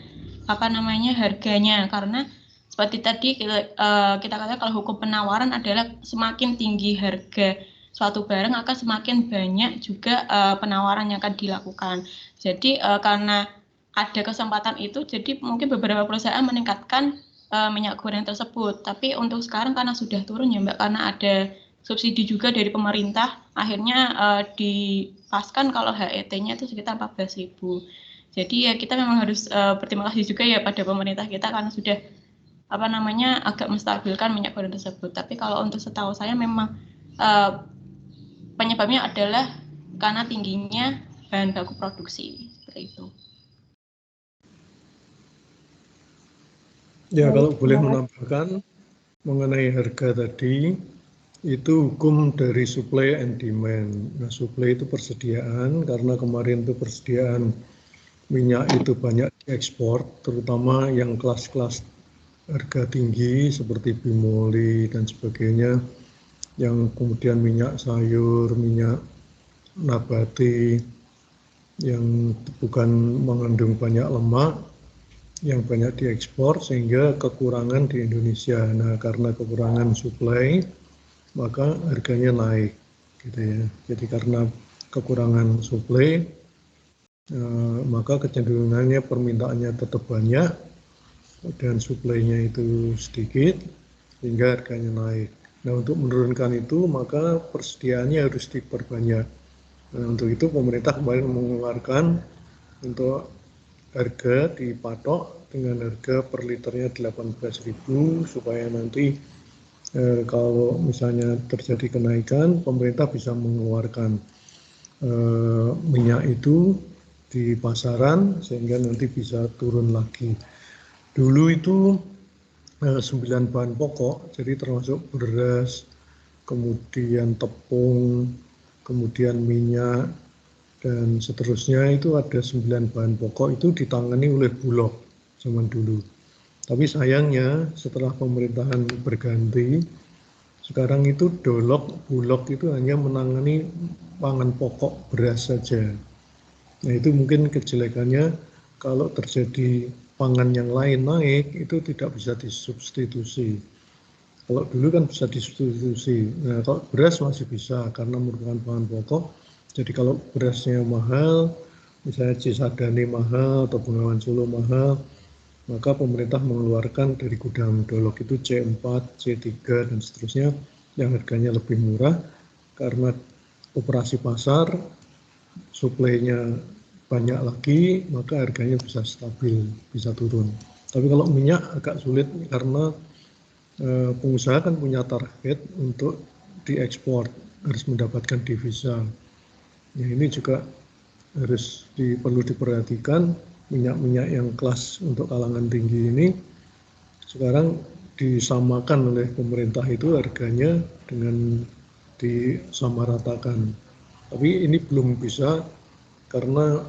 harganya, karena seperti tadi kita katakan kalau hukum penawaran adalah semakin tinggi harga suatu barang akan semakin banyak juga penawaran yang akan dilakukan. Jadi karena ada kesempatan itu, jadi mungkin beberapa perusahaan meningkatkan minyak goreng tersebut. Tapi untuk sekarang karena sudah turun ya Mbak, karena ada subsidi juga dari pemerintah, akhirnya dipaskan kalau HET-nya itu sekitar 14.000. Jadi ya kita memang harus berterima kasih juga ya pada pemerintah kita karena sudah agak menstabilkan minyak goreng tersebut. Tapi kalau untuk setahu saya memang penyebabnya adalah karena tingginya bahan baku produksi, seperti itu. Ya, kalau boleh menambahkan mengenai harga tadi, Itu hukum dari supply and demand. Nah, supply itu persediaan, karena kemarin itu persediaan minyak itu banyak diekspor, terutama yang kelas-kelas harga tinggi seperti bimoli dan sebagainya, yang kemudian minyak sayur, minyak nabati, yang bukan mengandung banyak lemak, yang banyak diekspor sehingga kekurangan di Indonesia. Nah, karena kekurangan supply, maka harganya naik, gitu ya. Jadi karena kekurangan supply, maka kecenderungannya permintaannya tetap banyak dan suplainya itu sedikit, sehingga harganya naik. Nah, untuk menurunkan itu, maka persediaannya harus diperbanyak. Nah, untuk itu pemerintah kemarin mengeluarkan untuk harga dipatok dengan harga per liternya 18.000 supaya nanti kalau misalnya terjadi kenaikan, pemerintah bisa mengeluarkan minyak itu di pasaran sehingga nanti bisa turun lagi. Dulu itu 9 bahan pokok, jadi termasuk beras, kemudian tepung, kemudian minyak, dan seterusnya itu ada 9 bahan pokok itu ditangani oleh Bulog zaman dulu. Tapi sayangnya setelah pemerintahan berganti, sekarang itu Bulog itu hanya menangani pangan pokok beras saja. Nah, itu mungkin kejelekannya kalau terjadi pangan yang lain naik, itu tidak bisa disubstitusi. Kalau dulu kan bisa disubstitusi. Nah, kalau beras masih bisa karena merupakan bahan pokok. Jadi kalau berasnya mahal, misalnya Cisadane mahal atau Bengawan Solo mahal, maka pemerintah mengeluarkan dari gudang Dolog itu C4, C3, dan seterusnya yang harganya lebih murah karena operasi pasar, suplainya banyak lagi, maka harganya bisa stabil, bisa turun. Tapi kalau minyak agak sulit karena pengusaha kan punya target untuk diekspor, harus mendapatkan devisa. Ya, ini juga harus perlu diperhatikan. Minyak-minyak yang kelas untuk kalangan tinggi ini sekarang disamakan oleh pemerintah itu harganya dengan disamaratakan. Tapi ini belum bisa karena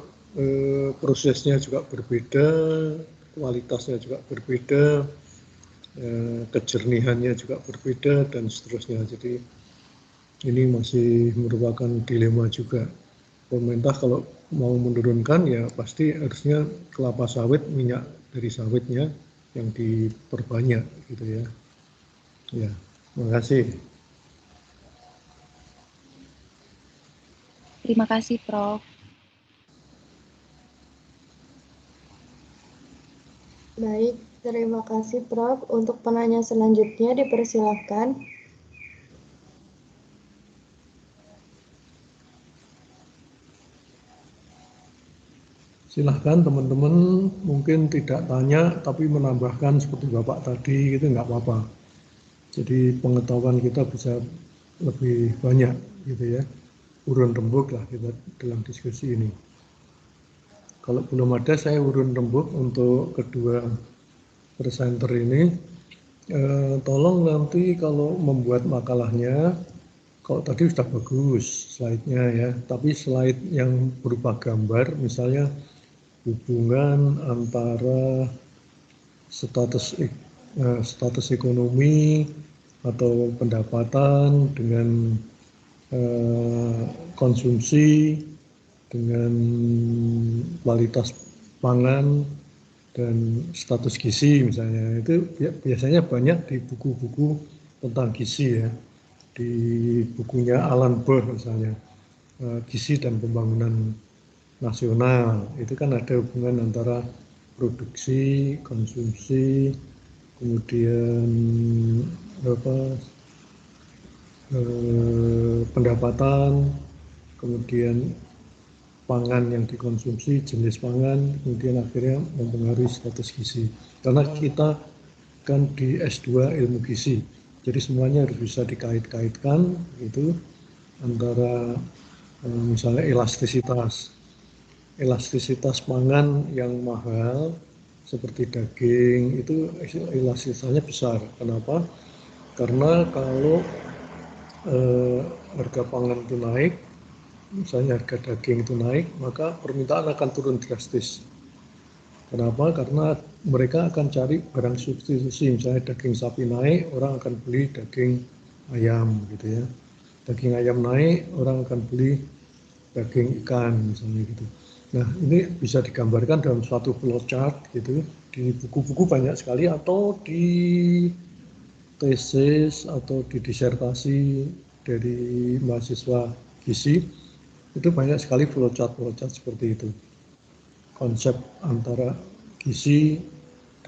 prosesnya juga berbeda, kualitasnya juga berbeda, kejernihannya juga berbeda, dan seterusnya. Jadi ini masih merupakan dilema juga. Pemerintah kalau mau menurunkan ya pasti harusnya kelapa sawit, minyak dari sawitnya yang diperbanyak gitu ya. Ya, terima kasih. Terima kasih, Prof. Baik, terima kasih Prof. Untuk penanya selanjutnya dipersilahkan. Silahkan teman-teman, mungkin tidak tanya tapi menambahkan seperti Bapak tadi, itu nggak apa-apa. Jadi pengetahuan kita bisa lebih banyak gitu ya, urun rembuk lah kita dalam diskusi ini. Kalau belum ada, saya urun rembuk untuk kedua presenter ini. Tolong nanti kalau membuat makalahnya, kalau tadi sudah bagus slide-nya ya, tapi slide yang berupa gambar, misalnya hubungan antara status ekonomi atau pendapatan dengan konsumsi, dengan kualitas pangan dan status gizi misalnya. Itu biasanya banyak di buku-buku tentang gizi ya, di bukunya Alan Burr misalnya, gizi dan pembangunan nasional. Itu kan ada hubungan antara produksi, konsumsi, kemudian pendapatan, kemudian pangan yang dikonsumsi, jenis pangan, kemudian akhirnya mempengaruhi status gizi. Karena kita kan di S2 ilmu gizi, jadi semuanya harus bisa dikait-kaitkan itu antara misalnya elastisitas pangan yang mahal seperti daging itu elastisitasnya besar. Kenapa? Karena kalau harga pangan itu naik, misalnya harga daging itu naik, maka permintaan akan turun drastis. Kenapa? Karena mereka akan cari barang substitusi, misalnya daging sapi naik, orang akan beli daging ayam gitu ya. Daging ayam naik, orang akan beli daging ikan misalnya gitu. Nah, ini bisa digambarkan dalam suatu flowchart gitu, di buku-buku banyak sekali atau di tesis atau di disertasi dari mahasiswa gizi, itu banyak sekali flowchart seperti itu. Konsep antara gizi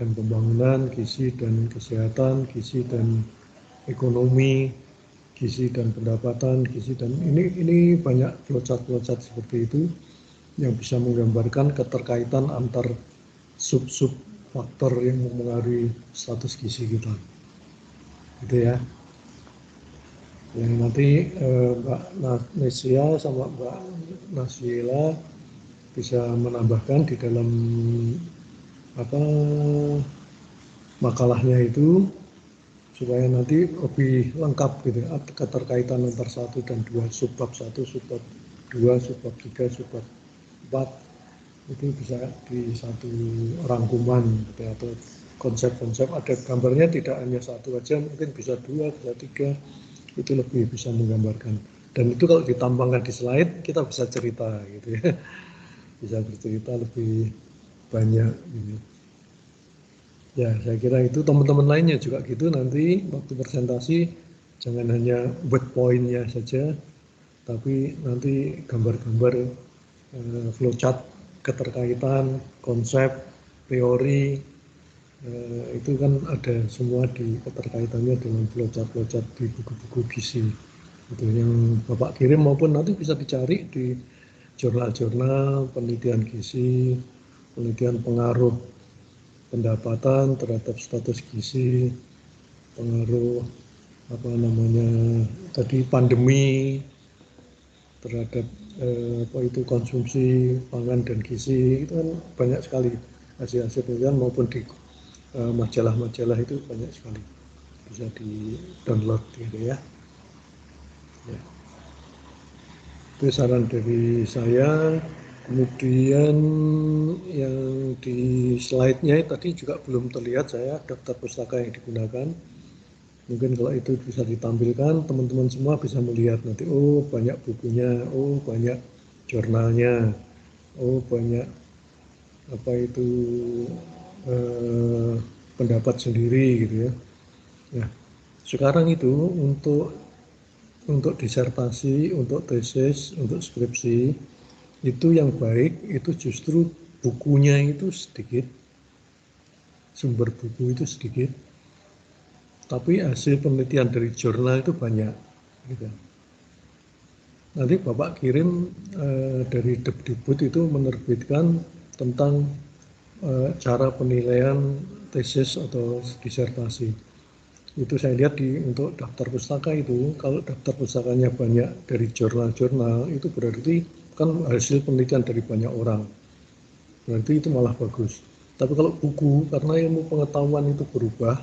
dan pembangunan, gizi dan kesehatan, gizi dan ekonomi, gizi dan pendapatan, gizi dan ini banyak flowchart seperti itu yang bisa menggambarkan keterkaitan antar sub-sub faktor yang mempengaruhi status gizi kita. Gitu ya. Yang nanti Mbak Nesia sama Mbak Nasila bisa menambahkan di dalam makalahnya itu supaya nanti lebih lengkap gitu, keterkaitan antar 1 dan 2, subbab 1, subbab 2, subbab 3, subbab 4 itu bisa di satu rangkuman gitu, atau konsep-konsep ada gambarnya, tidak hanya satu aja, mungkin bisa 2, bisa 3, itu lebih bisa menggambarkan. Dan itu kalau ditampangkan di slide kita bisa cerita gitu ya, bisa bercerita lebih banyak gitu. Ya, saya kira itu teman-teman lainnya juga gitu, nanti waktu presentasi jangan hanya bullet point-nya saja, tapi nanti gambar-gambar flowchart keterkaitan, konsep, teori, itu kan ada semua di keterkaitannya dengan flowchart di buku-buku gizi. Itu yang Bapak kirim maupun nanti bisa dicari di jurnal-jurnal penelitian gizi, penelitian pengaruh pendapatan terhadap status gizi, pengaruh tadi pandemi terhadap konsumsi pangan dan gizi, itu kan banyak sekali hasil-hasil penelitian maupun di majalah-majalah itu banyak sekali, bisa di download gitu ya. Itu saran dari saya. Kemudian yang di slide-nya tadi juga belum terlihat saya daftar pustaka yang digunakan. Mungkin kalau itu bisa ditampilkan, teman-teman semua bisa melihat nanti, oh banyak bukunya, oh banyak jurnalnya, oh banyak pendapat sendiri gitu ya. Nah, sekarang itu untuk disertasi, untuk tesis, untuk skripsi, itu yang baik itu justru bukunya itu sedikit, sumber buku itu sedikit, tapi hasil penelitian dari jurnal itu banyak gitu. Nanti Bapak kirim dari Depdikbud itu menerbitkan tentang cara penilaian tesis atau disertasi. Itu saya lihat untuk daftar pustaka itu, kalau daftar pustakanya banyak dari jurnal-jurnal, itu berarti kan hasil penelitian dari banyak orang, berarti itu malah bagus. Tapi kalau buku, karena ilmu pengetahuan itu berubah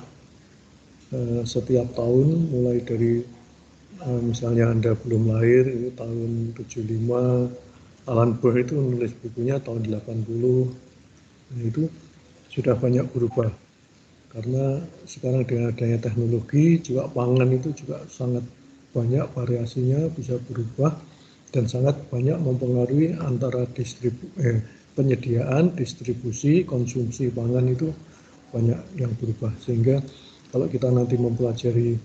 setiap tahun, mulai dari misalnya Anda belum lahir, itu tahun 75, Alan Bohr itu menulis bukunya tahun 80, nah itu sudah banyak berubah. Karena sekarang dengan adanya teknologi, juga pangan itu juga sangat banyak variasinya, bisa berubah, dan sangat banyak mempengaruhi antara penyediaan, distribusi, konsumsi pangan itu banyak yang berubah. Sehingga kalau kita nanti mempelajari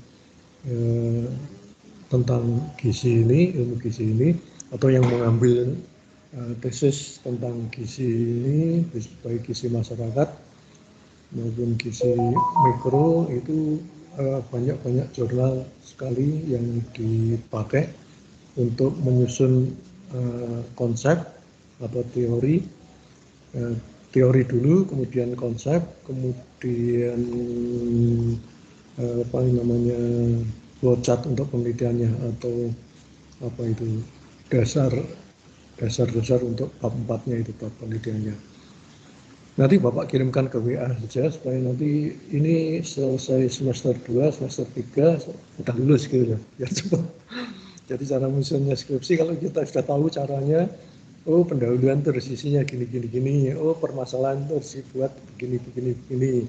tentang gizi ini, ilmu gizi ini, atau yang mengambil tesis tentang gizi ini, baik gizi masyarakat maupun gizi mikro, itu banyak jurnal sekali yang dipakai untuk menyusun konsep atau teori dulu, kemudian konsep, kemudian flowchart untuk penelitiannya, atau dasar untuk bab 4-nya itu, bab penelitiannya. Nanti Bapak kirimkan ke WA saja supaya nanti ini selesai semester 2, semester 3 sudah lulus gitu ya, biar cepat. Jadi cara menyusunnya skripsi kalau kita sudah tahu caranya, oh pendahuluan terus isinya gini, oh permasalahan terus dibuat begini.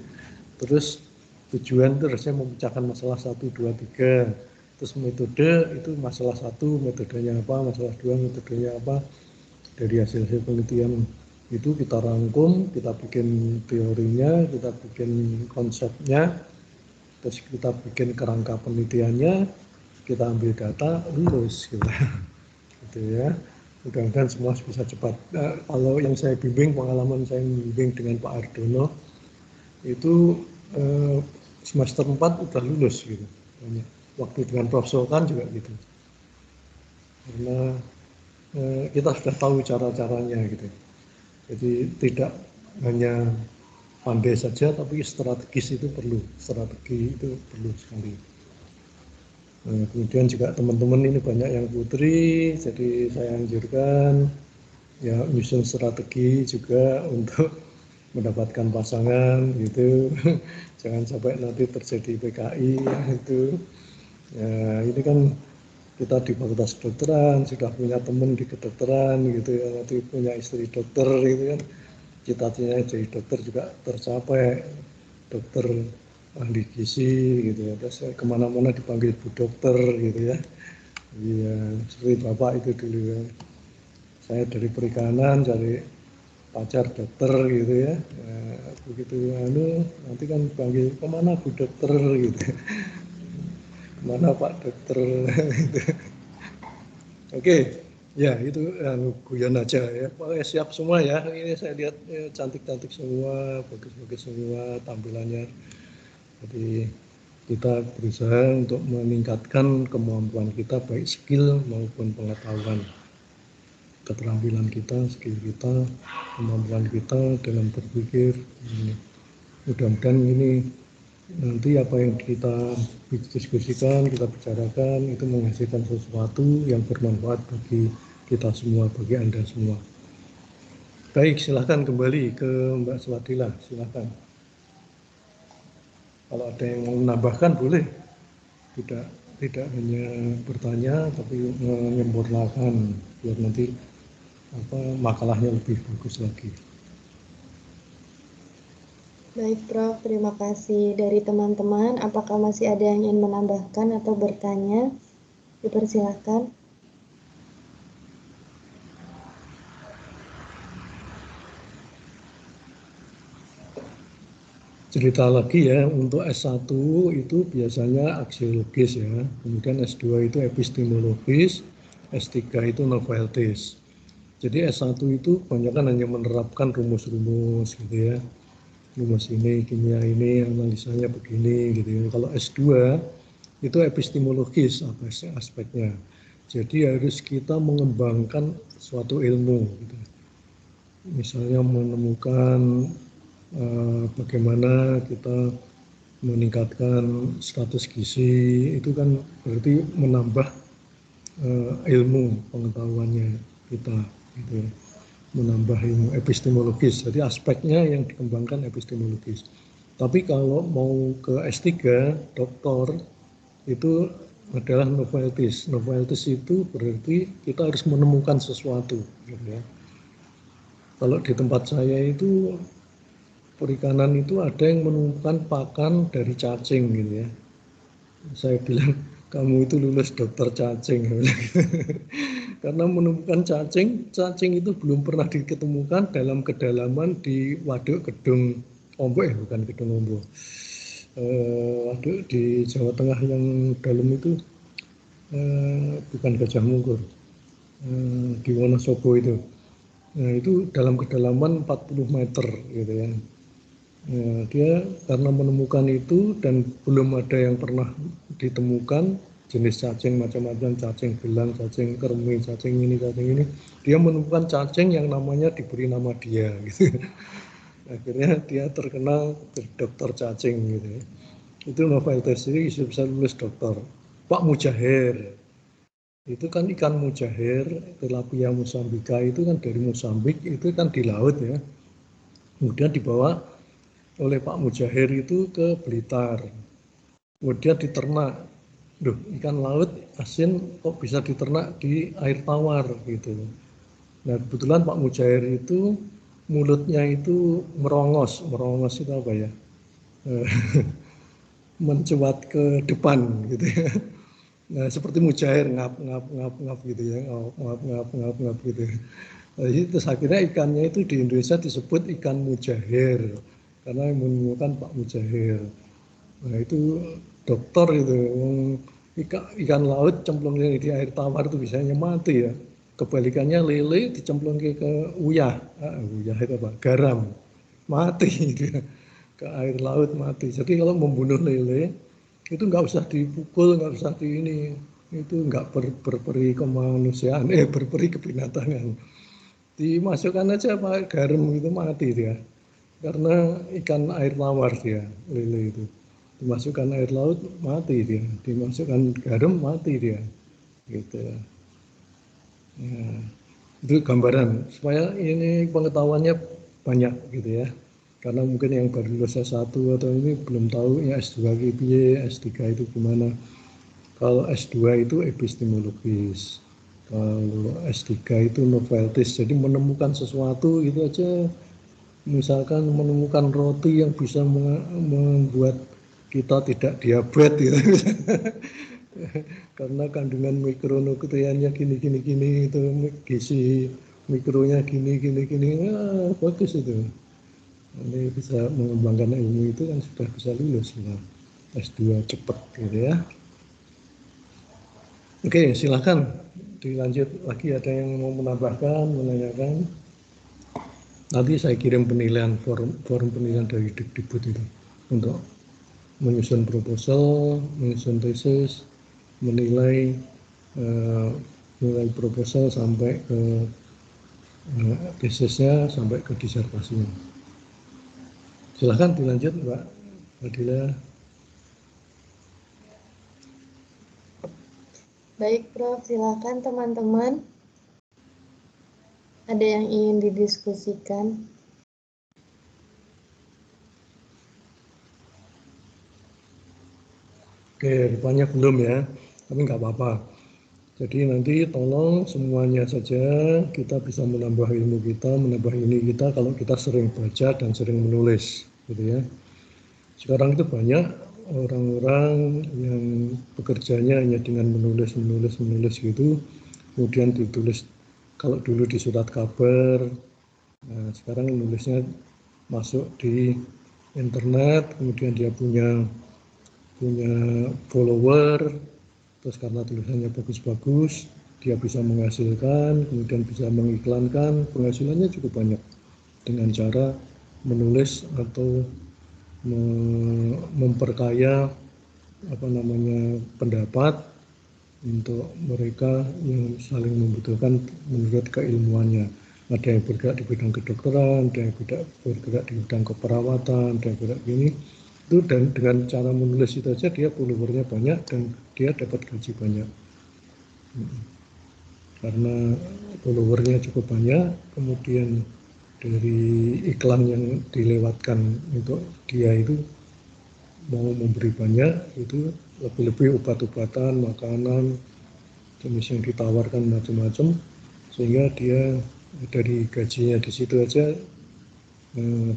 Terus tujuan terusnya memecahkan masalah 1, 2, 3. Terus metode itu masalah 1, metodenya apa, masalah 2, metodenya apa. Dari hasil-hasil penelitian itu kita rangkum, kita bikin teorinya, kita bikin konsepnya, terus kita bikin kerangka penelitiannya, kita ambil data, lulus gitu, gitu ya. Mudah-mudahan semua bisa cepat. Kalau yang saya bimbing, pengalaman saya bimbing dengan Pak Ardono, itu semester 4 udah lulus gitu. Waktu dengan Prof. Sultan juga gitu. Karena kita sudah tahu cara-caranya gitu. Jadi tidak hanya pandai saja, tapi strategis itu perlu. Strategi itu perlu sekali. Kemudian juga teman-teman ini banyak yang putri, jadi saya anjurkan ya nyusun strategi juga untuk mendapatkan pasangan gitu. Jangan sampai nanti terjadi PKI itu. Ya, ini kan kita di Fakultas Kedokteran sudah punya teman di kedokteran gitu ya, nanti punya istri dokter gitu kan. Cita-citanya jadi dokter juga tercapai, dokter ahli gizi gitu ya, terus kemana-mana dipanggil Bu Dokter gitu ya. Iya, seperti Bapak itu dulu ya. Saya dari perikanan cari pacar dokter gitu ya. Begitu nanti kan dipanggil kemana Bu Dokter gitu. Kemana Pak Dokter gitu. Oke, ya itu guyon aja ya. Pokoknya siap semua ya. Ini saya lihat cantik-cantik semua, bagus-bagus semua tampilannya. Jadi kita berusaha untuk meningkatkan kemampuan kita baik skill maupun pengetahuan, keterampilan kita, skill kita, kemampuan kita dalam berpikir. Mudah-mudahan ini nanti apa yang kita diskusikan, kita bicarakan itu menghasilkan sesuatu yang bermanfaat bagi kita semua, bagi Anda semua. Baik, silahkan kembali ke Mbak Swadila, silahkan. Kalau ada yang mau menambahkan boleh, tidak hanya bertanya tapi menyempurnakan biar nanti makalahnya lebih bagus lagi. Baik Prof, terima kasih. Dari teman-teman, apakah masih ada yang ingin menambahkan atau bertanya? Dipersilakan. Cerita lagi ya, untuk S1 itu biasanya aksiologis ya, kemudian S2 itu epistemologis, S3 itu noveltis. Jadi S1 itu kebanyakan hanya menerapkan rumus-rumus gitu ya, rumus ini, kimia ini, analisanya begini gitu ya. Kalau S2 itu epistemologis aspeknya, jadi harus kita mengembangkan suatu ilmu gitu. Misalnya menemukan bagaimana kita meningkatkan status gizi, itu kan berarti menambah ilmu pengetahuannya kita gitu, menambah ilmu epistemologis, jadi aspeknya yang dikembangkan epistemologis. Tapi kalau mau ke S3 doktor itu adalah noveltis. Noveltis itu berarti kita harus menemukan sesuatu gitu ya. Kalau di tempat saya itu perikanan itu ada yang menemukan pakan dari cacing gitu ya. Saya bilang kamu itu lulus dokter cacing. Karena menemukan cacing itu belum pernah diketemukan dalam kedalaman di waduk Gedung Ombok ya, bukan Gedung Ombok. Waduk di Jawa Tengah yang dalam itu bukan Gajah Mungkur, di Wonosobo itu. Nah itu dalam kedalaman 40 meter gitu ya. Dia karena menemukan itu dan belum ada yang pernah ditemukan jenis cacing macam-macam, cacing belang, cacing kermi, cacing ini, dia menemukan cacing yang namanya diberi nama dia gitu. Akhirnya dia terkenal dokter cacing gitu ya. Itu noveltis, jadi bisa lulus dokter. Pak Mujaher, itu kan ikan mujaher, tilapia Mozambika itu kan dari Mozambik, itu kan di laut ya. Kemudian dibawa oleh Pak Mujahir itu ke Blitar. Kemudian diternak. Duh, ikan laut asin kok bisa diternak di air tawar gitu. Nah, kebetulan Pak Mujahir itu mulutnya itu merongos itu apa ya? Mencuat ke depan gitu ya. Nah, seperti Mujahir ngap gitu ya, ngap gitu. Jadi terus akhirnya ikannya itu di Indonesia disebut ikan Mujahir karena yang menemukan Pak Mujahir. Nah, itu dokter itu ikan laut cemplungnya di air tawar itu bisanya mati ya. Kebalikannya lele dicemplung ke uyah, uyah itu apa? Garam, mati dia ke air laut mati. Jadi kalau membunuh lele itu nggak usah dipukul, nggak usah di ini, itu nggak berperi kemanusiaan, berperi kebinatangan. Dimasukkan aja pakai garam itu mati dia, karena ikan air tawar dia lele itu. Dimasukkan air laut mati dia, dimasukkan garam mati dia, gitu. Ya, itu gambaran supaya ini pengetahuannya banyak gitu ya. Karena mungkin yang baru lulus S1 atau ini belum tahu ya S2 gitu, S3 itu gimana. Kalau S2 itu epistemologis, kalau S3 itu noveltis, jadi menemukan sesuatu itu aja. Misalkan menemukan roti yang bisa membuat kita tidak diabetes gitu. Karena kandungan mikronutriennya gini itu gizi mikronya gini bagus itu. Ini bisa mengembangkan ilmu itu kan sudah bisa lulus ya. S2 cepat gitu ya. Oke, silakan dilanjut lagi, ada yang mau menambahkan, menanyakan. Nanti saya kirim penilaian form penilaian dari Dikdikbud itu untuk menyusun proposal, menyusun tesis, menilai proposal sampai ke tesisnya sampai ke disertasinya. Silahkan dilanjut Mbak Adila. Baik Prof, silakan teman-teman. Ada yang ingin didiskusikan? Oke, rupanya belum ya, tapi nggak apa-apa. Jadi nanti tolong semuanya saja kita bisa menambah ilmu kita, menambah ini kita kalau kita sering baca dan sering menulis, gitu ya. Sekarang itu banyak orang-orang yang bekerjanya hanya dengan menulis gitu, kemudian ditulis kalau dulu di surat kabar, nah sekarang nulisnya masuk di internet, kemudian dia punya follower, terus karena tulisannya bagus-bagus, dia bisa menghasilkan, kemudian bisa mengiklankan, penghasilannya cukup banyak dengan cara menulis atau memperkaya pendapat untuk mereka yang saling membutuhkan menurut keilmuannya. Ada yang bergerak di bidang kedokteran, ada yang bergerak di bidang keperawatan, ada yang bergerak gini. Itu dan dengan cara menulis itu aja dia followernya banyak dan dia dapat gaji banyak. Karena followernya cukup banyak, kemudian dari iklan yang dilewatkan untuk dia itu mau memberi banyak, itu lebih-lebih obat-obatan, makanan, jenis yang ditawarkan macam-macam, sehingga dia dari gajinya di situ aja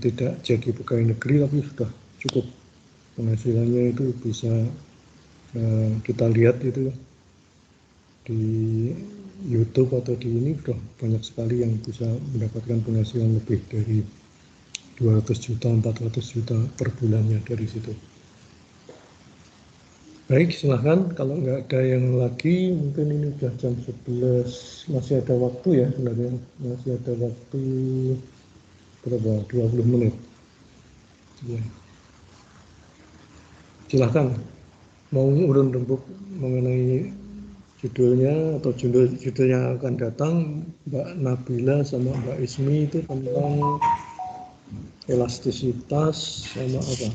tidak jadi pegawai negeri tapi sudah cukup penghasilannya itu bisa kita lihat itu di YouTube atau di ini sudah banyak sekali yang bisa mendapatkan penghasilan lebih dari 200 juta, 400 juta per bulannya dari situ. Baik, silahkan. Kalau nggak ada yang lagi, mungkin ini sudah jam 11, masih ada waktu ya sebenarnya, masih ada waktu berapa? 20 menit. Ya. Silahkan, mau urun rembuk mengenai judulnya atau judulnya akan datang, Mbak Nabila sama Mbak Ismi itu tentang elastisitas sama apa?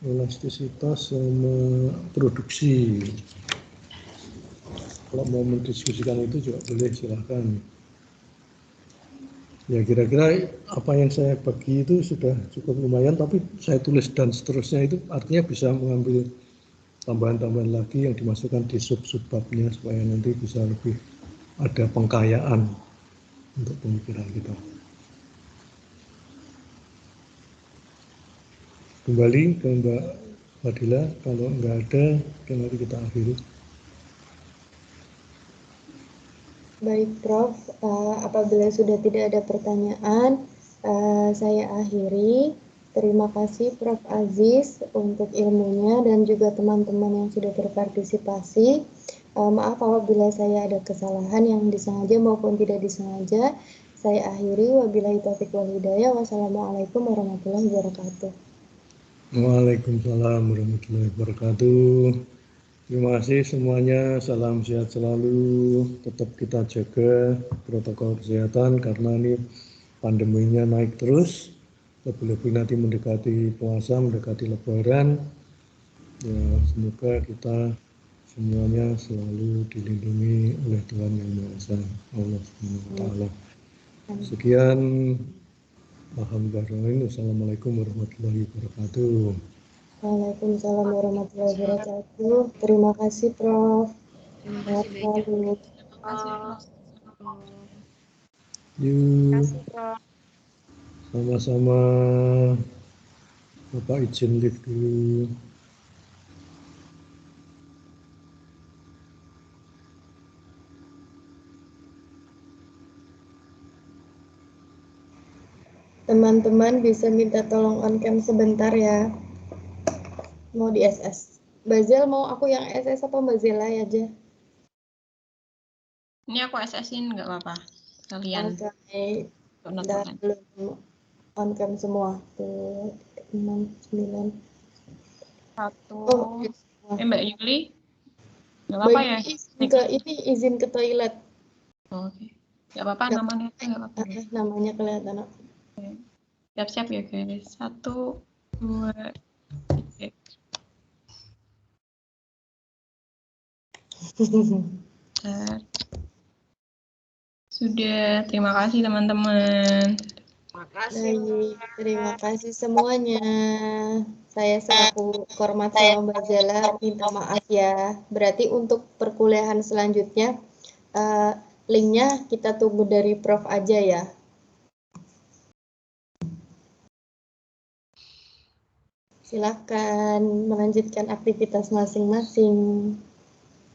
Elastisitas sama produksi. Kalau mau mendiskusikan itu juga boleh, silahkan. Ya kira-kira apa yang saya bagi itu sudah cukup lumayan, tapi saya tulis dan seterusnya itu artinya bisa mengambil tambahan-tambahan lagi yang dimasukkan di sub-subbabnya supaya nanti bisa lebih ada pengkayaan untuk pemikiran kita. Kembali ke Mbak Fadila, kalau nggak ada, nanti kita akhiri. Baik, Prof. Apabila sudah tidak ada pertanyaan, saya akhiri. Terima kasih Prof. Aziz untuk ilmunya dan juga teman-teman yang sudah berpartisipasi. Maaf apabila saya ada kesalahan yang disengaja maupun tidak disengaja. Saya akhiri. Wabillahi taufiq wal hidayah. Wassalamualaikum warahmatullahi wabarakatuh. Waalaikumsalam warahmatullahi wabarakatuh. Terima kasih semuanya, salam sehat selalu, tetap kita jaga protokol kesehatan karena ini pandeminya naik terus, lebih-lebih nanti mendekati puasa, mendekati lebaran, ya semoga kita semuanya selalu dilindungi oleh Tuhan Yang Maha Esa, Allah Subhanahu wa Ta'ala. Sekian, alhamdulillah, wassalamualaikum warahmatullahi wabarakatuh. Waalaikumsalam warahmatullahi wabarakatuh. Terima kasih, Prof. Terima kasih banyak. Terima kasih, Prof. Yuk, Terima kasih, Prof. sama-sama. Bapak izin lift dulu. Teman-teman bisa minta tolong on cam sebentar ya. Mau di SS. Bazel mau aku yang SS apa Mbak Zela aja? Ini aku SS-in nggak apa-apa. Kalian. Oke. Untuk Udah notulen. belum on cam semua. Tuh, 6, 9. 1. Oh, yes. Mbak Yuli? Nggak apa-apa ya? Izin ke toilet. Oke. Nggak apa-apa namanya. Nggak apa-apa. Namanya kelihatan. Oke. Siap-siap ya guys. 1, 2, 3. Sudah, terima kasih teman-teman. Terima kasih semuanya. Saya selaku Kormat sama Mbak Zela minta maaf ya. Berarti untuk perkuliahan selanjutnya linknya kita tunggu dari Prof aja ya. Silakan melanjutkan aktivitas masing-masing.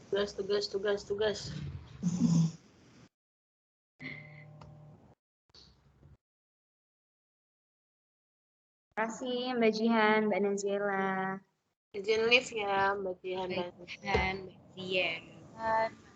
Tugas. Terima kasih Mbak Jihan, Mbak Naziela. Izin lift ya, Mbak Jihan. Baik, Mbak Dian.